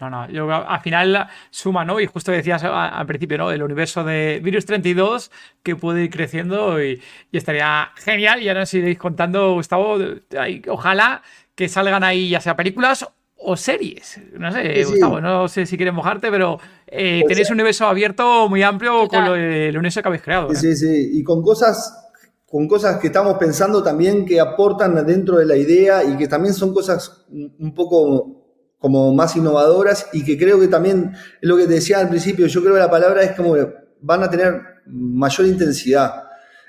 No, yo al final suma, ¿no? Y justo decías al principio, ¿no? El universo de Virus 32 que puede ir creciendo y estaría genial. Y ahora nos iréis contando, Gustavo, ojalá que salgan ahí ya sea películas o series. No sé, sí. Gustavo, no sé si quieres mojarte, pero tenéis un universo abierto muy amplio con el universo que habéis creado. Sí. Y con cosas que estamos pensando también que aportan dentro de la idea y que también son cosas un poco como más innovadoras y que creo que también es lo que te decía al principio, yo creo que la palabra es como van a tener mayor intensidad.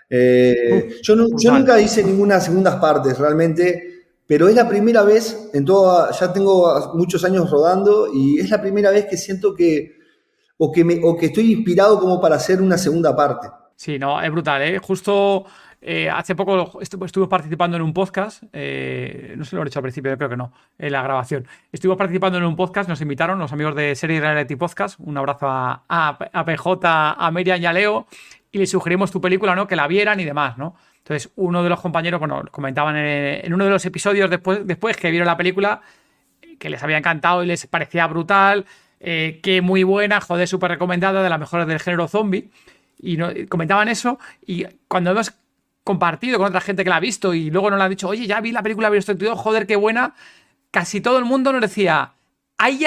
Yo nunca hice ninguna segundas partes realmente, pero es la primera vez ya tengo muchos años rodando y es la primera vez que siento que estoy inspirado como para hacer una segunda parte. Sí, no, es brutal, ¿eh? Justo hace poco estuve participando en un podcast, no sé si lo he hecho al principio, yo creo que no, en la grabación. Estuve participando en un podcast, nos invitaron los amigos de Series Reality Podcast, un abrazo a PJ, a Miriam y a Leo, y les sugerimos tu película, ¿no? Que la vieran y demás, ¿no? Entonces, uno de los compañeros, bueno, comentaban en uno de los episodios después que vieron la película, que les había encantado y les parecía brutal, que muy buena, joder, súper recomendada, de las mejores del género zombie. Y comentaban eso, y cuando hemos compartido con otra gente que la ha visto y luego nos la han dicho, oye, ya vi la película Virus 32, joder, qué buena, casi todo el mundo nos decía, ¿hay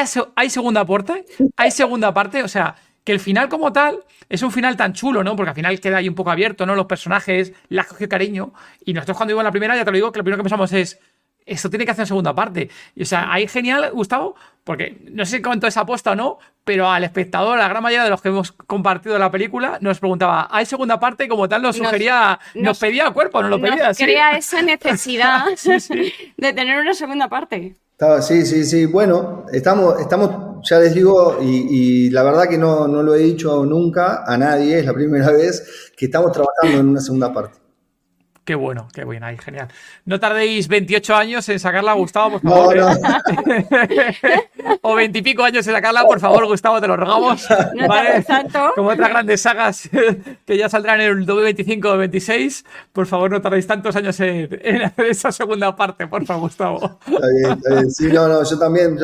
segunda parte? ¿Hay segunda parte? O sea, que el final como tal es un final tan chulo, ¿no? Porque al final queda ahí un poco abierto, ¿no? Los personajes, le has cogido cariño, y nosotros cuando vimos la primera, ya te lo digo, que lo primero que pensamos es, esto tiene que hacer segunda parte. Y o sea, ahí genial, Gustavo, porque no sé si comentó esa apuesta o no, pero al espectador, la gran mayoría de los que hemos compartido la película, nos preguntaba, ¿hay segunda parte? Como tal nos sugería, nos pedía el cuerpo, nos lo pedía. Nos crea esa necesidad de tener una segunda parte. Sí. Bueno, estamos, ya les digo, y la verdad que no lo he dicho nunca a nadie, es la primera vez que estamos trabajando en una segunda parte. Qué bueno, ahí, genial. No tardéis 28 años en sacarla, Gustavo, por favor. No. O 20 y pico años en sacarla, por favor, Gustavo, te lo rogamos. No ¿vale? Tanto. Como otras grandes sagas que ya saldrán en el 2025 o 2026, por favor, no tardéis tantos años en hacer esa segunda parte, por favor, Gustavo. Está bien. Sí, yo también.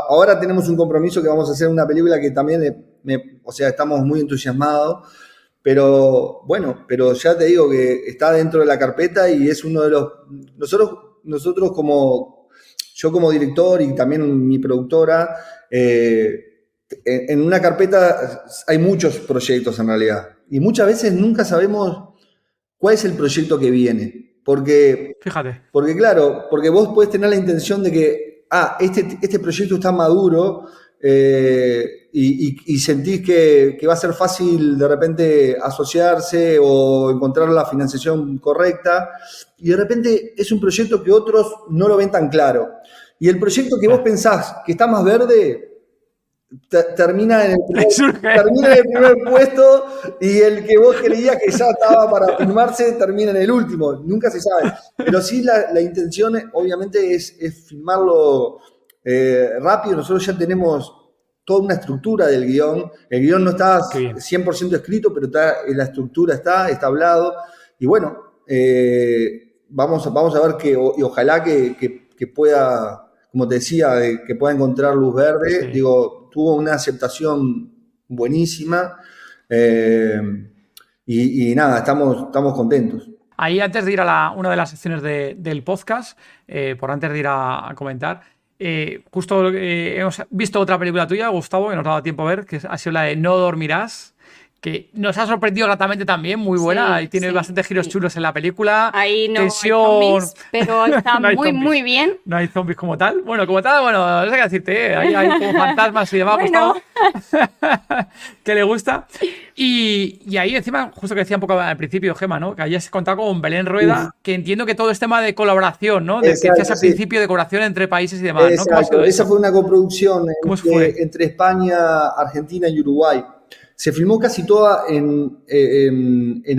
Ahora tenemos un compromiso que vamos a hacer una película que también, o sea, estamos muy entusiasmados. pero bueno, pero ya te digo que está dentro de la carpeta y es uno de los... Nosotros yo como director y también mi productora, en una carpeta hay muchos proyectos en realidad y muchas veces nunca sabemos cuál es el proyecto que viene. Fíjate. Porque claro, porque vos podés tener la intención de que, este proyecto está maduro y sentís que va a ser fácil de repente asociarse o encontrar la financiación correcta y de repente es un proyecto que otros no lo ven tan claro. Y el proyecto que vos pensás que está más verde termina en el primer puesto y el que vos creías que ya estaba para filmarse termina en el último. Nunca se sabe. Pero sí la intención obviamente es filmarlo rápido. Nosotros ya tenemos toda una estructura del guión. El guión no está 100% escrito, pero la estructura está hablado. Y bueno, vamos a ver y ojalá que pueda, como te decía, que pueda encontrar luz verde. Sí. Digo, tuvo una aceptación buenísima y nada, estamos contentos. Ahí antes de ir a una de las secciones del podcast, por antes de ir a comentar, justo hemos visto otra película tuya, Gustavo, que nos ha dado tiempo a ver, que ha sido la de No dormirás, que nos ha sorprendido gratamente también, muy buena. Ahí tiene bastantes giros chulos en la película. Ahí no tensión. Hay zombies, pero está no muy bien. No hay zombies como tal. Bueno, no sé qué decirte, hay como fantasmas y demás, bueno. Que le gusta. Y ahí encima, justo que decía un poco al principio, Gemma, ¿no? Que ahí has contado con Belén Rueda, que entiendo que todo es tema de colaboración, ¿no? Exacto, que decías al principio de colaboración entre países y demás, exacto. ¿no? Esa fue una coproducción entre España, Argentina y Uruguay. Se filmó casi toda en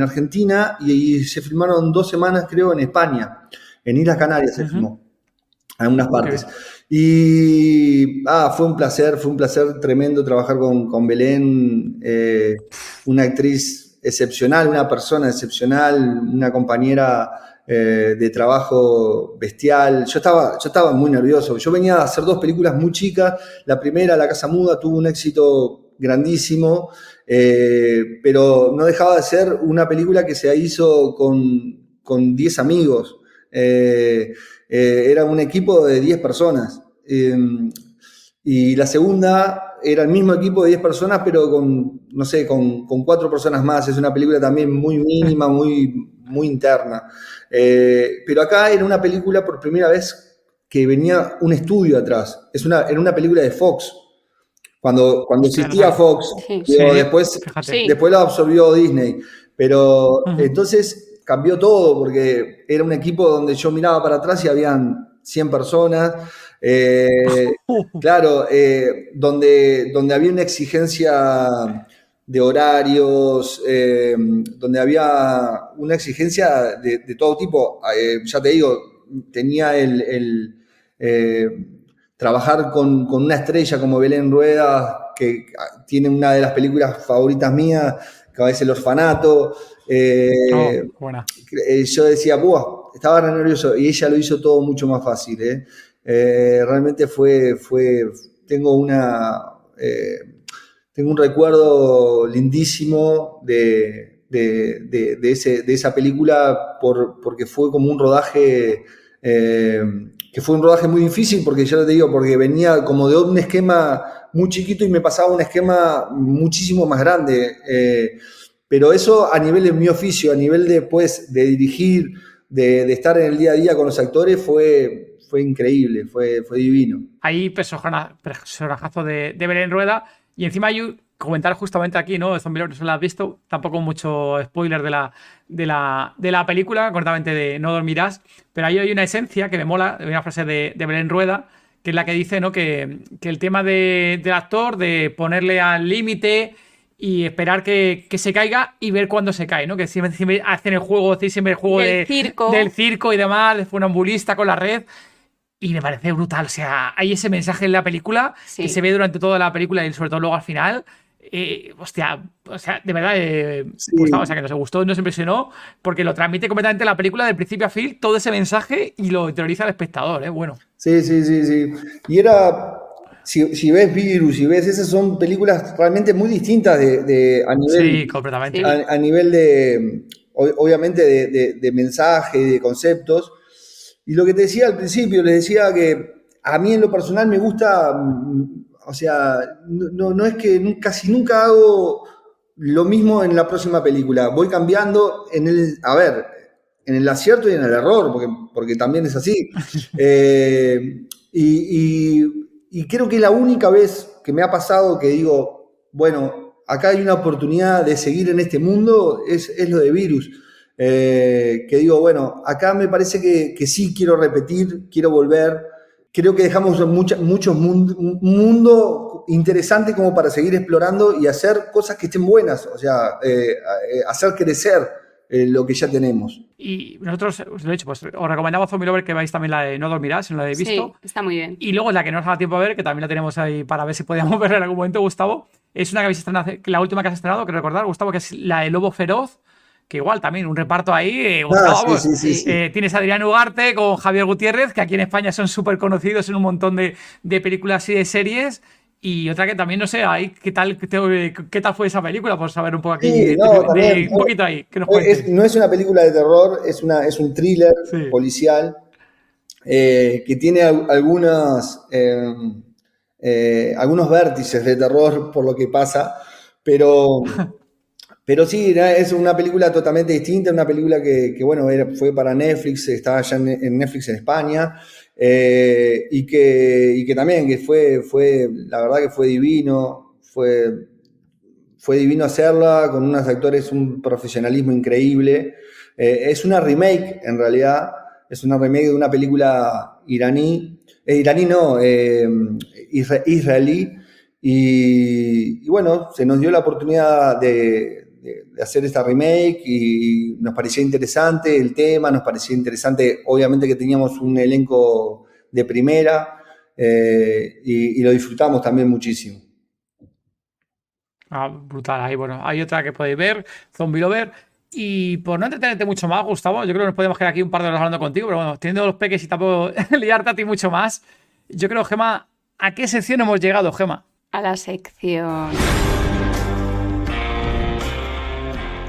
Argentina y se filmaron 2 semanas, creo, en España. En Islas Canarias se filmó, en unas partes. Y fue un placer tremendo trabajar con Belén, una actriz excepcional, una persona excepcional, una compañera de trabajo bestial. Yo estaba muy nervioso. Yo venía a hacer 2 películas muy chicas. La primera, La Casa Muda, tuvo un éxito grandísimo, pero no dejaba de ser una película que se hizo con 10 amigos. Era un equipo de 10 personas. Y la segunda era el mismo equipo de 10 personas, pero con 4 personas más. Es una película también muy mínima, muy interna. Pero acá era una película por primera vez que venía un estudio atrás. Era una película de Fox. Cuando existía Fox, después lo absorbió Disney. Pero entonces cambió todo porque era un equipo donde yo miraba para atrás y habían 100 personas. Claro, donde había una exigencia de horarios, donde había una exigencia de todo tipo. Ya te digo, tenía trabajar con una estrella como Belén Rueda, que tiene una de las películas favoritas mías, que es El Orfanato. Buena. Yo decía, estaba re nervioso, y ella lo hizo todo mucho más fácil. Realmente tengo un recuerdo lindísimo de esa película porque fue como un rodaje que fue un rodaje muy difícil, porque ya te digo, porque venía como de un esquema muy chiquito y me pasaba un esquema muchísimo más grande. Pero eso a nivel de mi oficio, a nivel de dirigir, de estar en el día a día con los actores, fue increíble, fue divino. Hay personajazo de Belén Rueda, y encima hay comentar justamente aquí, ¿no? Zombie Lord, no se lo has visto, tampoco mucho spoiler de la película, cortamente de No dormirás, pero ahí hay una esencia que me mola, una frase de Belén Rueda, que es la que dice, ¿no? Que el tema del actor, de ponerle al límite y esperar que se caiga y ver cuándo se cae, ¿no? Que siempre hacen el juego del circo y demás, de funambulista con la red. Y me parece brutal, o sea, hay ese mensaje en la película que se ve durante toda la película y sobre todo luego al final. De verdad, Gustavo, o sea, que nos gustó, nos impresionó, porque lo transmite completamente la película del principio a fin, todo ese mensaje, y lo interioriza al espectador, bueno. Sí. Y era si ves Virus, si ves esas, son películas realmente muy distintas a nivel, Sí, completamente. a nivel obviamente de mensaje, de conceptos. Y lo que te decía al principio, les decía que a mí en lo personal me gusta, o sea, no es que casi nunca hago lo mismo en la próxima película. Voy cambiando en el acierto y en el error, porque también es así. Y creo que la única vez que me ha pasado que digo, bueno, acá hay una oportunidad de seguir en este mundo, es lo de Virus. Que digo, bueno, acá me parece que sí quiero repetir, quiero volver. Creo que dejamos un mundo interesante como para seguir explorando y hacer cosas que estén buenas, o sea, hacer crecer lo que ya tenemos. Y nosotros, de hecho, pues os recomendamos Zombie Lover que veáis también la de No Dormirás, no la he visto. Sí, está muy bien. Y luego la que no os da tiempo a ver, que también la tenemos ahí para ver si podíamos verla en algún momento, Gustavo, es una que habéis estrenado, la última que has estrenado, que recordar, Gustavo, que es la de Lobo Feroz, que igual también un reparto ahí, Gustavo, sí. tienes a Adrián Ugarte con Javier Gutiérrez, que aquí en España son súper conocidos en un montón de películas y de series. Y otra que también, no sé, ahí, ¿qué tal fue esa película? Por saber un poco aquí, Sí, un poquito ahí, que nos cuentes. no es una película de terror, es un thriller policial que tiene algunos vértices de terror por lo que pasa, pero sí, es una película totalmente distinta, una película que bueno, fue para Netflix, estaba ya en Netflix en España, y que también que fue, la verdad que fue divino, fue divino hacerla, con unos actores, un profesionalismo increíble. Es una remake, en realidad, es una remake de una película israelí, y bueno, se nos dio la oportunidad de hacer esta remake y nos parecía interesante el tema, nos parecía interesante, obviamente que teníamos un elenco de primera, y lo disfrutamos también muchísimo. Brutal. Ahí, bueno, hay otra que podéis ver, Zombie Lover. Y por no entretenerte mucho más, Gustavo, yo creo que nos podemos quedar aquí un par de horas hablando contigo, pero bueno, teniendo los peques y tampoco liarte a ti mucho más, yo creo, Gemma, ¿a qué sección hemos llegado, Gemma? A la sección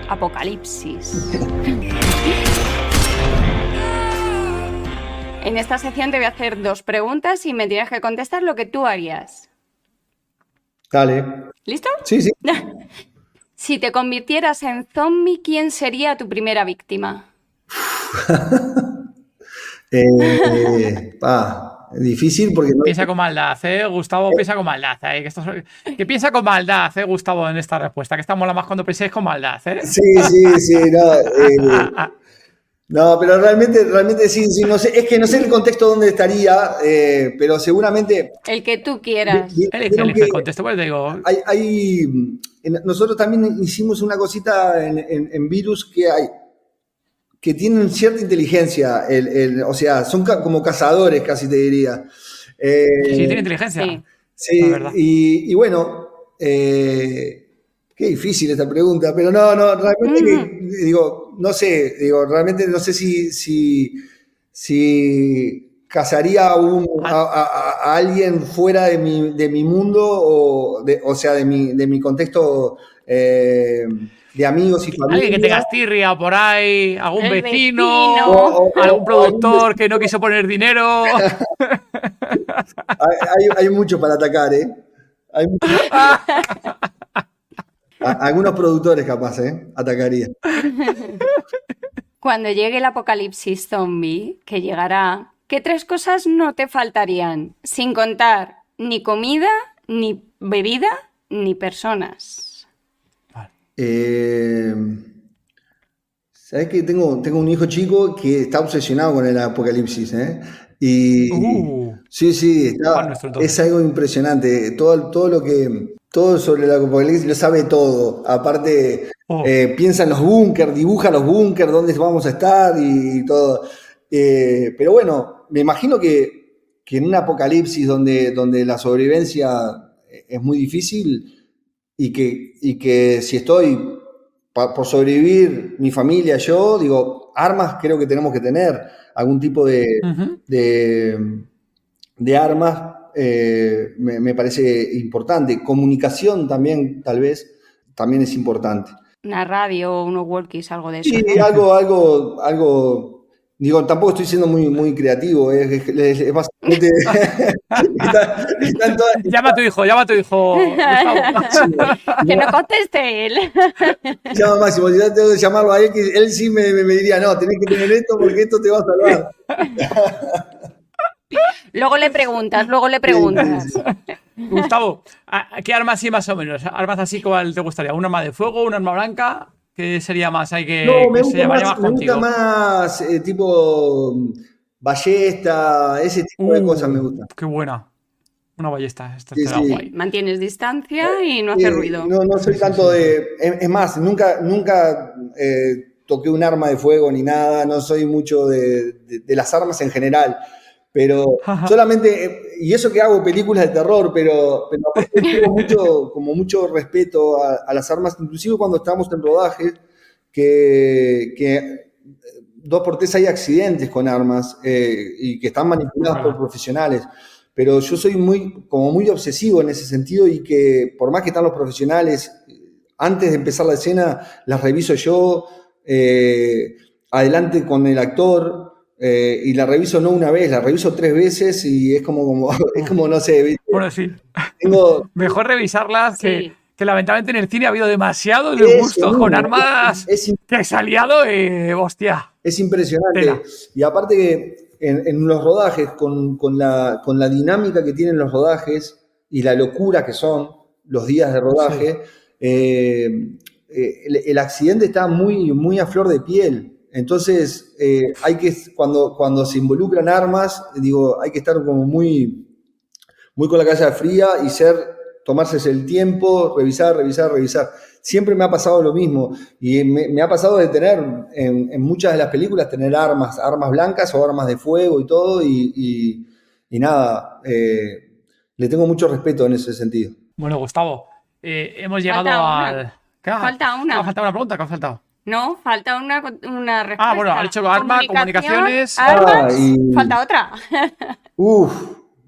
Apocalipsis. En esta sección te voy a hacer 2 preguntas y me tienes que contestar lo que tú harías. Dale. ¿Listo? Sí. Si te convirtieras en zombie, ¿quién sería tu primera víctima? Difícil porque no. Piensa con maldad, Gustavo, piensa con maldad. Que piensa con maldad, Gustavo, en esta respuesta. Que esta mola más cuando penséis con maldad, Sí, no. No, pero realmente sí, no sé, es que no sé el contexto donde estaría, pero seguramente. El que tú quieras. Elige el contexto, pues te digo. Nosotros también hicimos una cosita en Virus que tienen cierta inteligencia, o sea, son como cazadores, casi te diría. Sí, tiene inteligencia. Sí, y bueno, qué difícil esta pregunta, pero no, realmente realmente no sé si casaría a alguien fuera de mi mundo, o sea, de mi contexto de amigos y familia. Alguien que tenga tirria por ahí, algún vecino. Algún productor que no quiso poner dinero. Hay mucho para atacar, Hay algunos productores capaz, atacaría. Cuando llegue el apocalipsis zombie, que llegará, ¿qué 3 cosas no te faltarían? Sin contar ni comida, ni bebida, ni personas. ¿Sabes que tengo un hijo chico que está obsesionado con el apocalipsis, Y sí, es algo impresionante. Todo sobre el apocalipsis lo sabe todo. Aparte, piensa en los búnkers, dibuja los búnkers, dónde vamos a estar y todo. Pero bueno, me imagino que en un apocalipsis donde la sobrevivencia es muy difícil, y que si estoy por sobrevivir mi familia, yo digo, armas creo que tenemos que tener, algún tipo de armas, me parece importante. Comunicación también, tal vez, también es importante. Una radio, unos walkies, algo de eso. Sí, ¿no? algo. Digo, tampoco estoy siendo muy creativo, es básicamente. Están todas. Llama a tu hijo, Gustavo. Que no conteste él. Llama Máximo, si ya tengo que llamarlo a él, que él sí me diría, no, tenés que tener esto porque esto te va a salvar. Luego le preguntas. Sí. Gustavo, ¿qué armas sí más o menos? ¿Armas así cuál te gustaría? ¿Un arma de fuego, un arma blanca? ¿Qué sería más? No, me Se llamaría más gusta contigo? más tipo ballesta, ese tipo de cosas me gustan. Qué buena. Una ballesta, esta Sí, será sí. guay. Mantienes distancia y no hace ruido. No soy tanto de. Es más, nunca toqué un arma de fuego ni nada, no soy mucho de las armas en general. Pero solamente, y eso que hago películas de terror, pero aparte tengo mucho respeto a las armas, inclusive cuando estamos en rodaje, que 2x3 hay accidentes con armas y que están manipuladas por profesionales. Pero yo soy muy obsesivo en ese sentido y que por más que están los profesionales, antes de empezar la escena las reviso yo, adelante con el actor, y la reviso no una vez, la reviso 3 veces y es como no sé, ¿viste? Bueno, sí. Tengo, Mejor revisarlas Sí. que lamentablemente en el cine ha habido demasiados disgustos con armas es que se ha liado, hostia. Es impresionante. Tela. Y aparte que en los rodajes, con la dinámica que tienen los rodajes y la locura que son los días de rodaje, el accidente está muy a flor de piel. Entonces, cuando se involucran armas, digo, hay que estar como muy con la cabeza fría y tomarse el tiempo, revisar. Siempre me ha pasado lo mismo y me ha pasado de tener en muchas de las películas tener armas blancas o armas de fuego y todo y nada, le tengo mucho respeto en ese sentido. Bueno, Gustavo, hemos llegado Falta al... una. ¿Qué? Falta una. Falta una pregunta, ¿qué ha faltado? No, falta una respuesta. Bueno, ha dicho arma, comunicaciones. Armas, y- falta otra.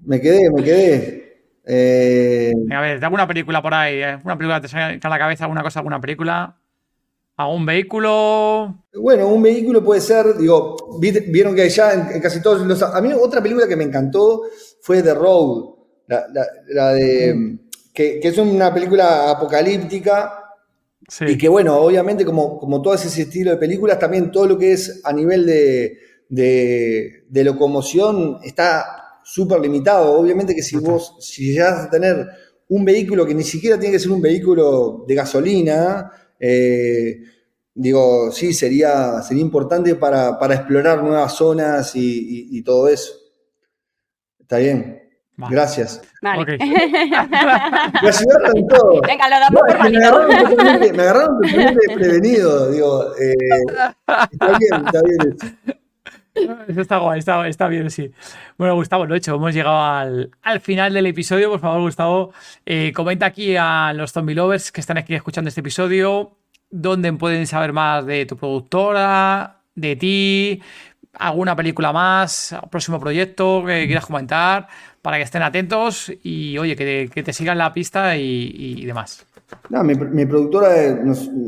Me quedé. Venga, a ver, dame una película por ahí. Una película que te sale a la cabeza, alguna película. ¿Algún vehículo? Bueno, un vehículo puede ser, digo, vieron que ya en casi todos los... A mí otra película que me encantó fue The Road, la de... que es una película apocalíptica Sí. y que, bueno, obviamente como todo ese estilo de películas, también todo lo que es a nivel de locomoción está súper limitado. Obviamente que si llegas a tener un vehículo que ni siquiera tiene que ser un vehículo de gasolina, digo, sí, sería importante para explorar nuevas zonas y todo eso. Está bien. Vale. Gracias. Vale. Ok. Me ayudaron en todo. Venga, lo damos por Me válido. agarraron totalmente desprevenido. Digo, está bien eso. Eso está guay, está bien, sí. Bueno, Gustavo, lo hecho, hemos llegado al final del episodio. Por favor, Gustavo, comenta aquí a los zombie lovers que están aquí escuchando este episodio dónde pueden saber más de tu productora, de ti, alguna película más, próximo proyecto que quieras comentar, para que estén atentos y, oye, que te sigan la pista y demás. No, mi productora,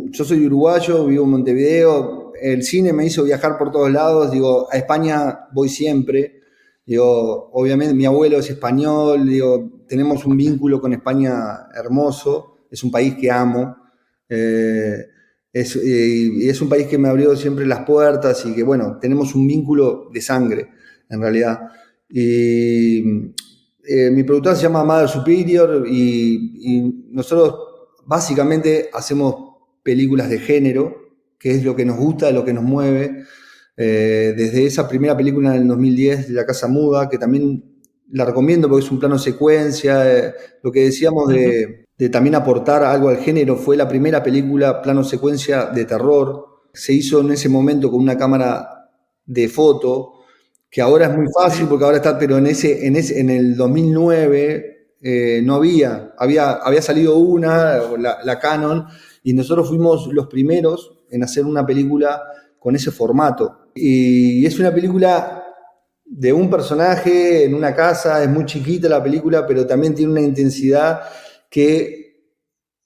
yo soy uruguayo, vivo en Montevideo, el cine me hizo viajar por todos lados, digo, a España voy siempre, digo, obviamente mi abuelo es español, digo, tenemos un vínculo con España hermoso, es un país que amo, y es un país que me abrió siempre las puertas y que, bueno, tenemos un vínculo de sangre, en realidad. Y mi productora se llama Mother Superior y nosotros básicamente hacemos películas de género, que es lo que nos gusta, lo que nos mueve. Desde esa primera película en el 2010, de La Casa Muda, que también la recomiendo porque es un plano secuencia, lo que decíamos de también aportar algo al género, fue la primera película plano secuencia de terror. Se hizo en ese momento con una cámara de foto, que ahora es muy fácil porque ahora está, pero en el 2009 no había salido una, la Canon, y nosotros fuimos los primeros en hacer una película con ese formato. Y es una película de un personaje en una casa, es muy chiquita la película, pero también tiene una intensidad que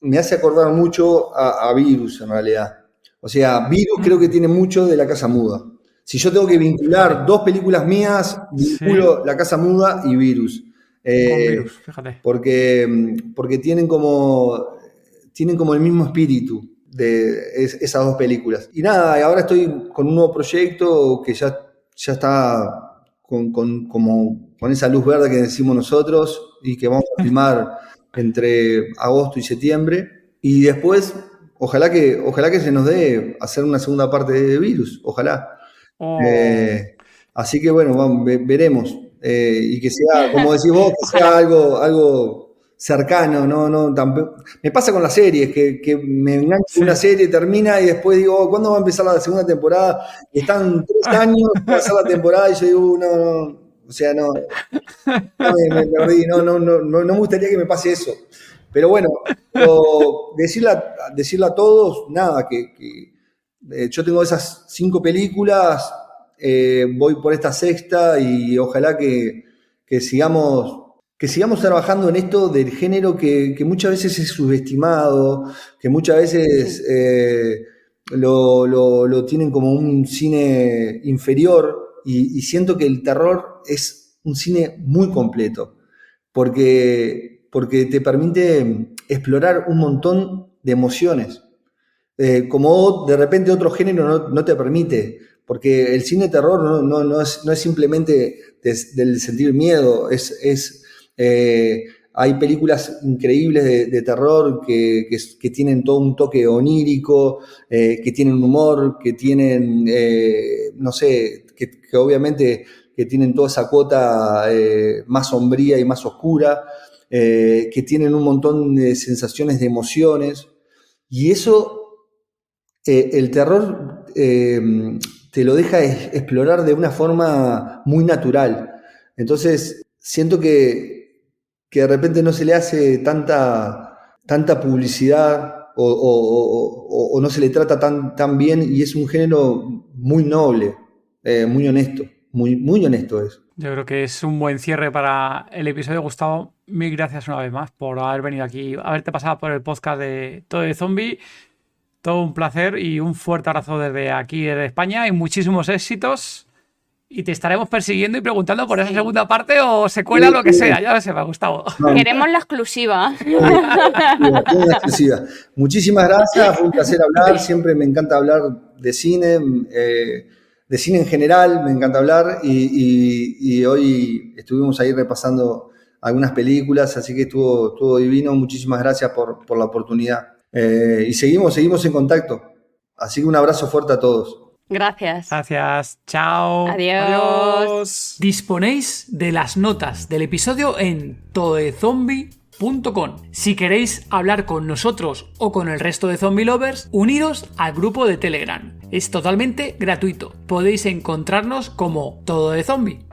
me hace acordar mucho a Virus en realidad. O sea, Virus creo que tiene mucho de La Casa Muda. Si yo tengo que vincular dos películas mías, vinculo La Casa Muda y Virus. Con Virus, fíjate. Porque tienen como el mismo espíritu de esas dos películas. Y nada, ahora estoy con un nuevo proyecto que ya está con esa luz verde que decimos nosotros y que vamos a filmar entre agosto y septiembre. Y después, ojalá que se nos dé hacer una segunda parte de Virus, ojalá. Así que bueno, veremos. Y que sea, como decís vos, que sea algo cercano, no tampoco. Me pasa con las series, que me engancho una serie, termina y después digo, ¿cuándo va a empezar la segunda temporada? Y están 3 años para hacer la temporada y yo digo, no, o sea, no me perdí, no me gustaría que me pase eso. Pero bueno, decirle a todos, nada, que yo tengo esas 5 películas, voy por esta 6ª y ojalá que sigamos trabajando en esto del género que muchas veces es subestimado, que muchas veces lo tienen como un cine inferior y siento que el terror es un cine muy completo porque te permite explorar un montón de emociones, como de repente otro género no te permite, porque el cine terror no es simplemente del sentir miedo, hay películas increíbles de terror que tienen todo un toque onírico, que tienen humor, que tienen, no sé, que obviamente que tienen toda esa cuota más sombría y más oscura, que tienen un montón de sensaciones, de emociones, y eso, el terror te lo deja explorar de una forma muy natural. Entonces, siento que de repente no se le hace tanta publicidad o no se le trata tan bien, y es un género muy noble, muy honesto, muy honesto es. Yo creo que es un buen cierre para el episodio. Gustavo, mil gracias una vez más por haber venido aquí, haberte pasado por el podcast de Todo de Zombie. Todo un placer y un fuerte abrazo desde aquí, desde España, y muchísimos éxitos. Y te estaremos persiguiendo y preguntando por esa segunda parte o secuela o lo que sea. Ya lo sepa, Gustavo. Queremos la exclusiva. La exclusiva. Muchísimas gracias, fue un placer hablar. Siempre me encanta hablar de cine en general, me encanta hablar. Y hoy estuvimos ahí repasando algunas películas, así que estuvo divino. Muchísimas gracias por la oportunidad. Y seguimos en contacto. Así que un abrazo fuerte a todos. Gracias. Gracias. Chao. Adiós. Disponéis de las notas del episodio en tododezombie.com. Si queréis hablar con nosotros o con el resto de zombie lovers, uniros al grupo de Telegram. Es totalmente gratuito. Podéis encontrarnos como Todo de Zombie.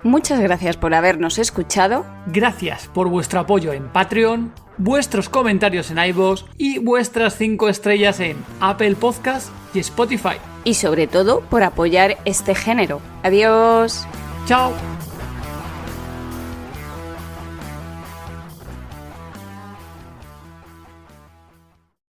Muchas gracias por habernos escuchado. Gracias por vuestro apoyo en Patreon, vuestros comentarios en iVoox y vuestras 5 estrellas en Apple Podcast y Spotify. Y sobre todo por apoyar este género. Adiós. Chao.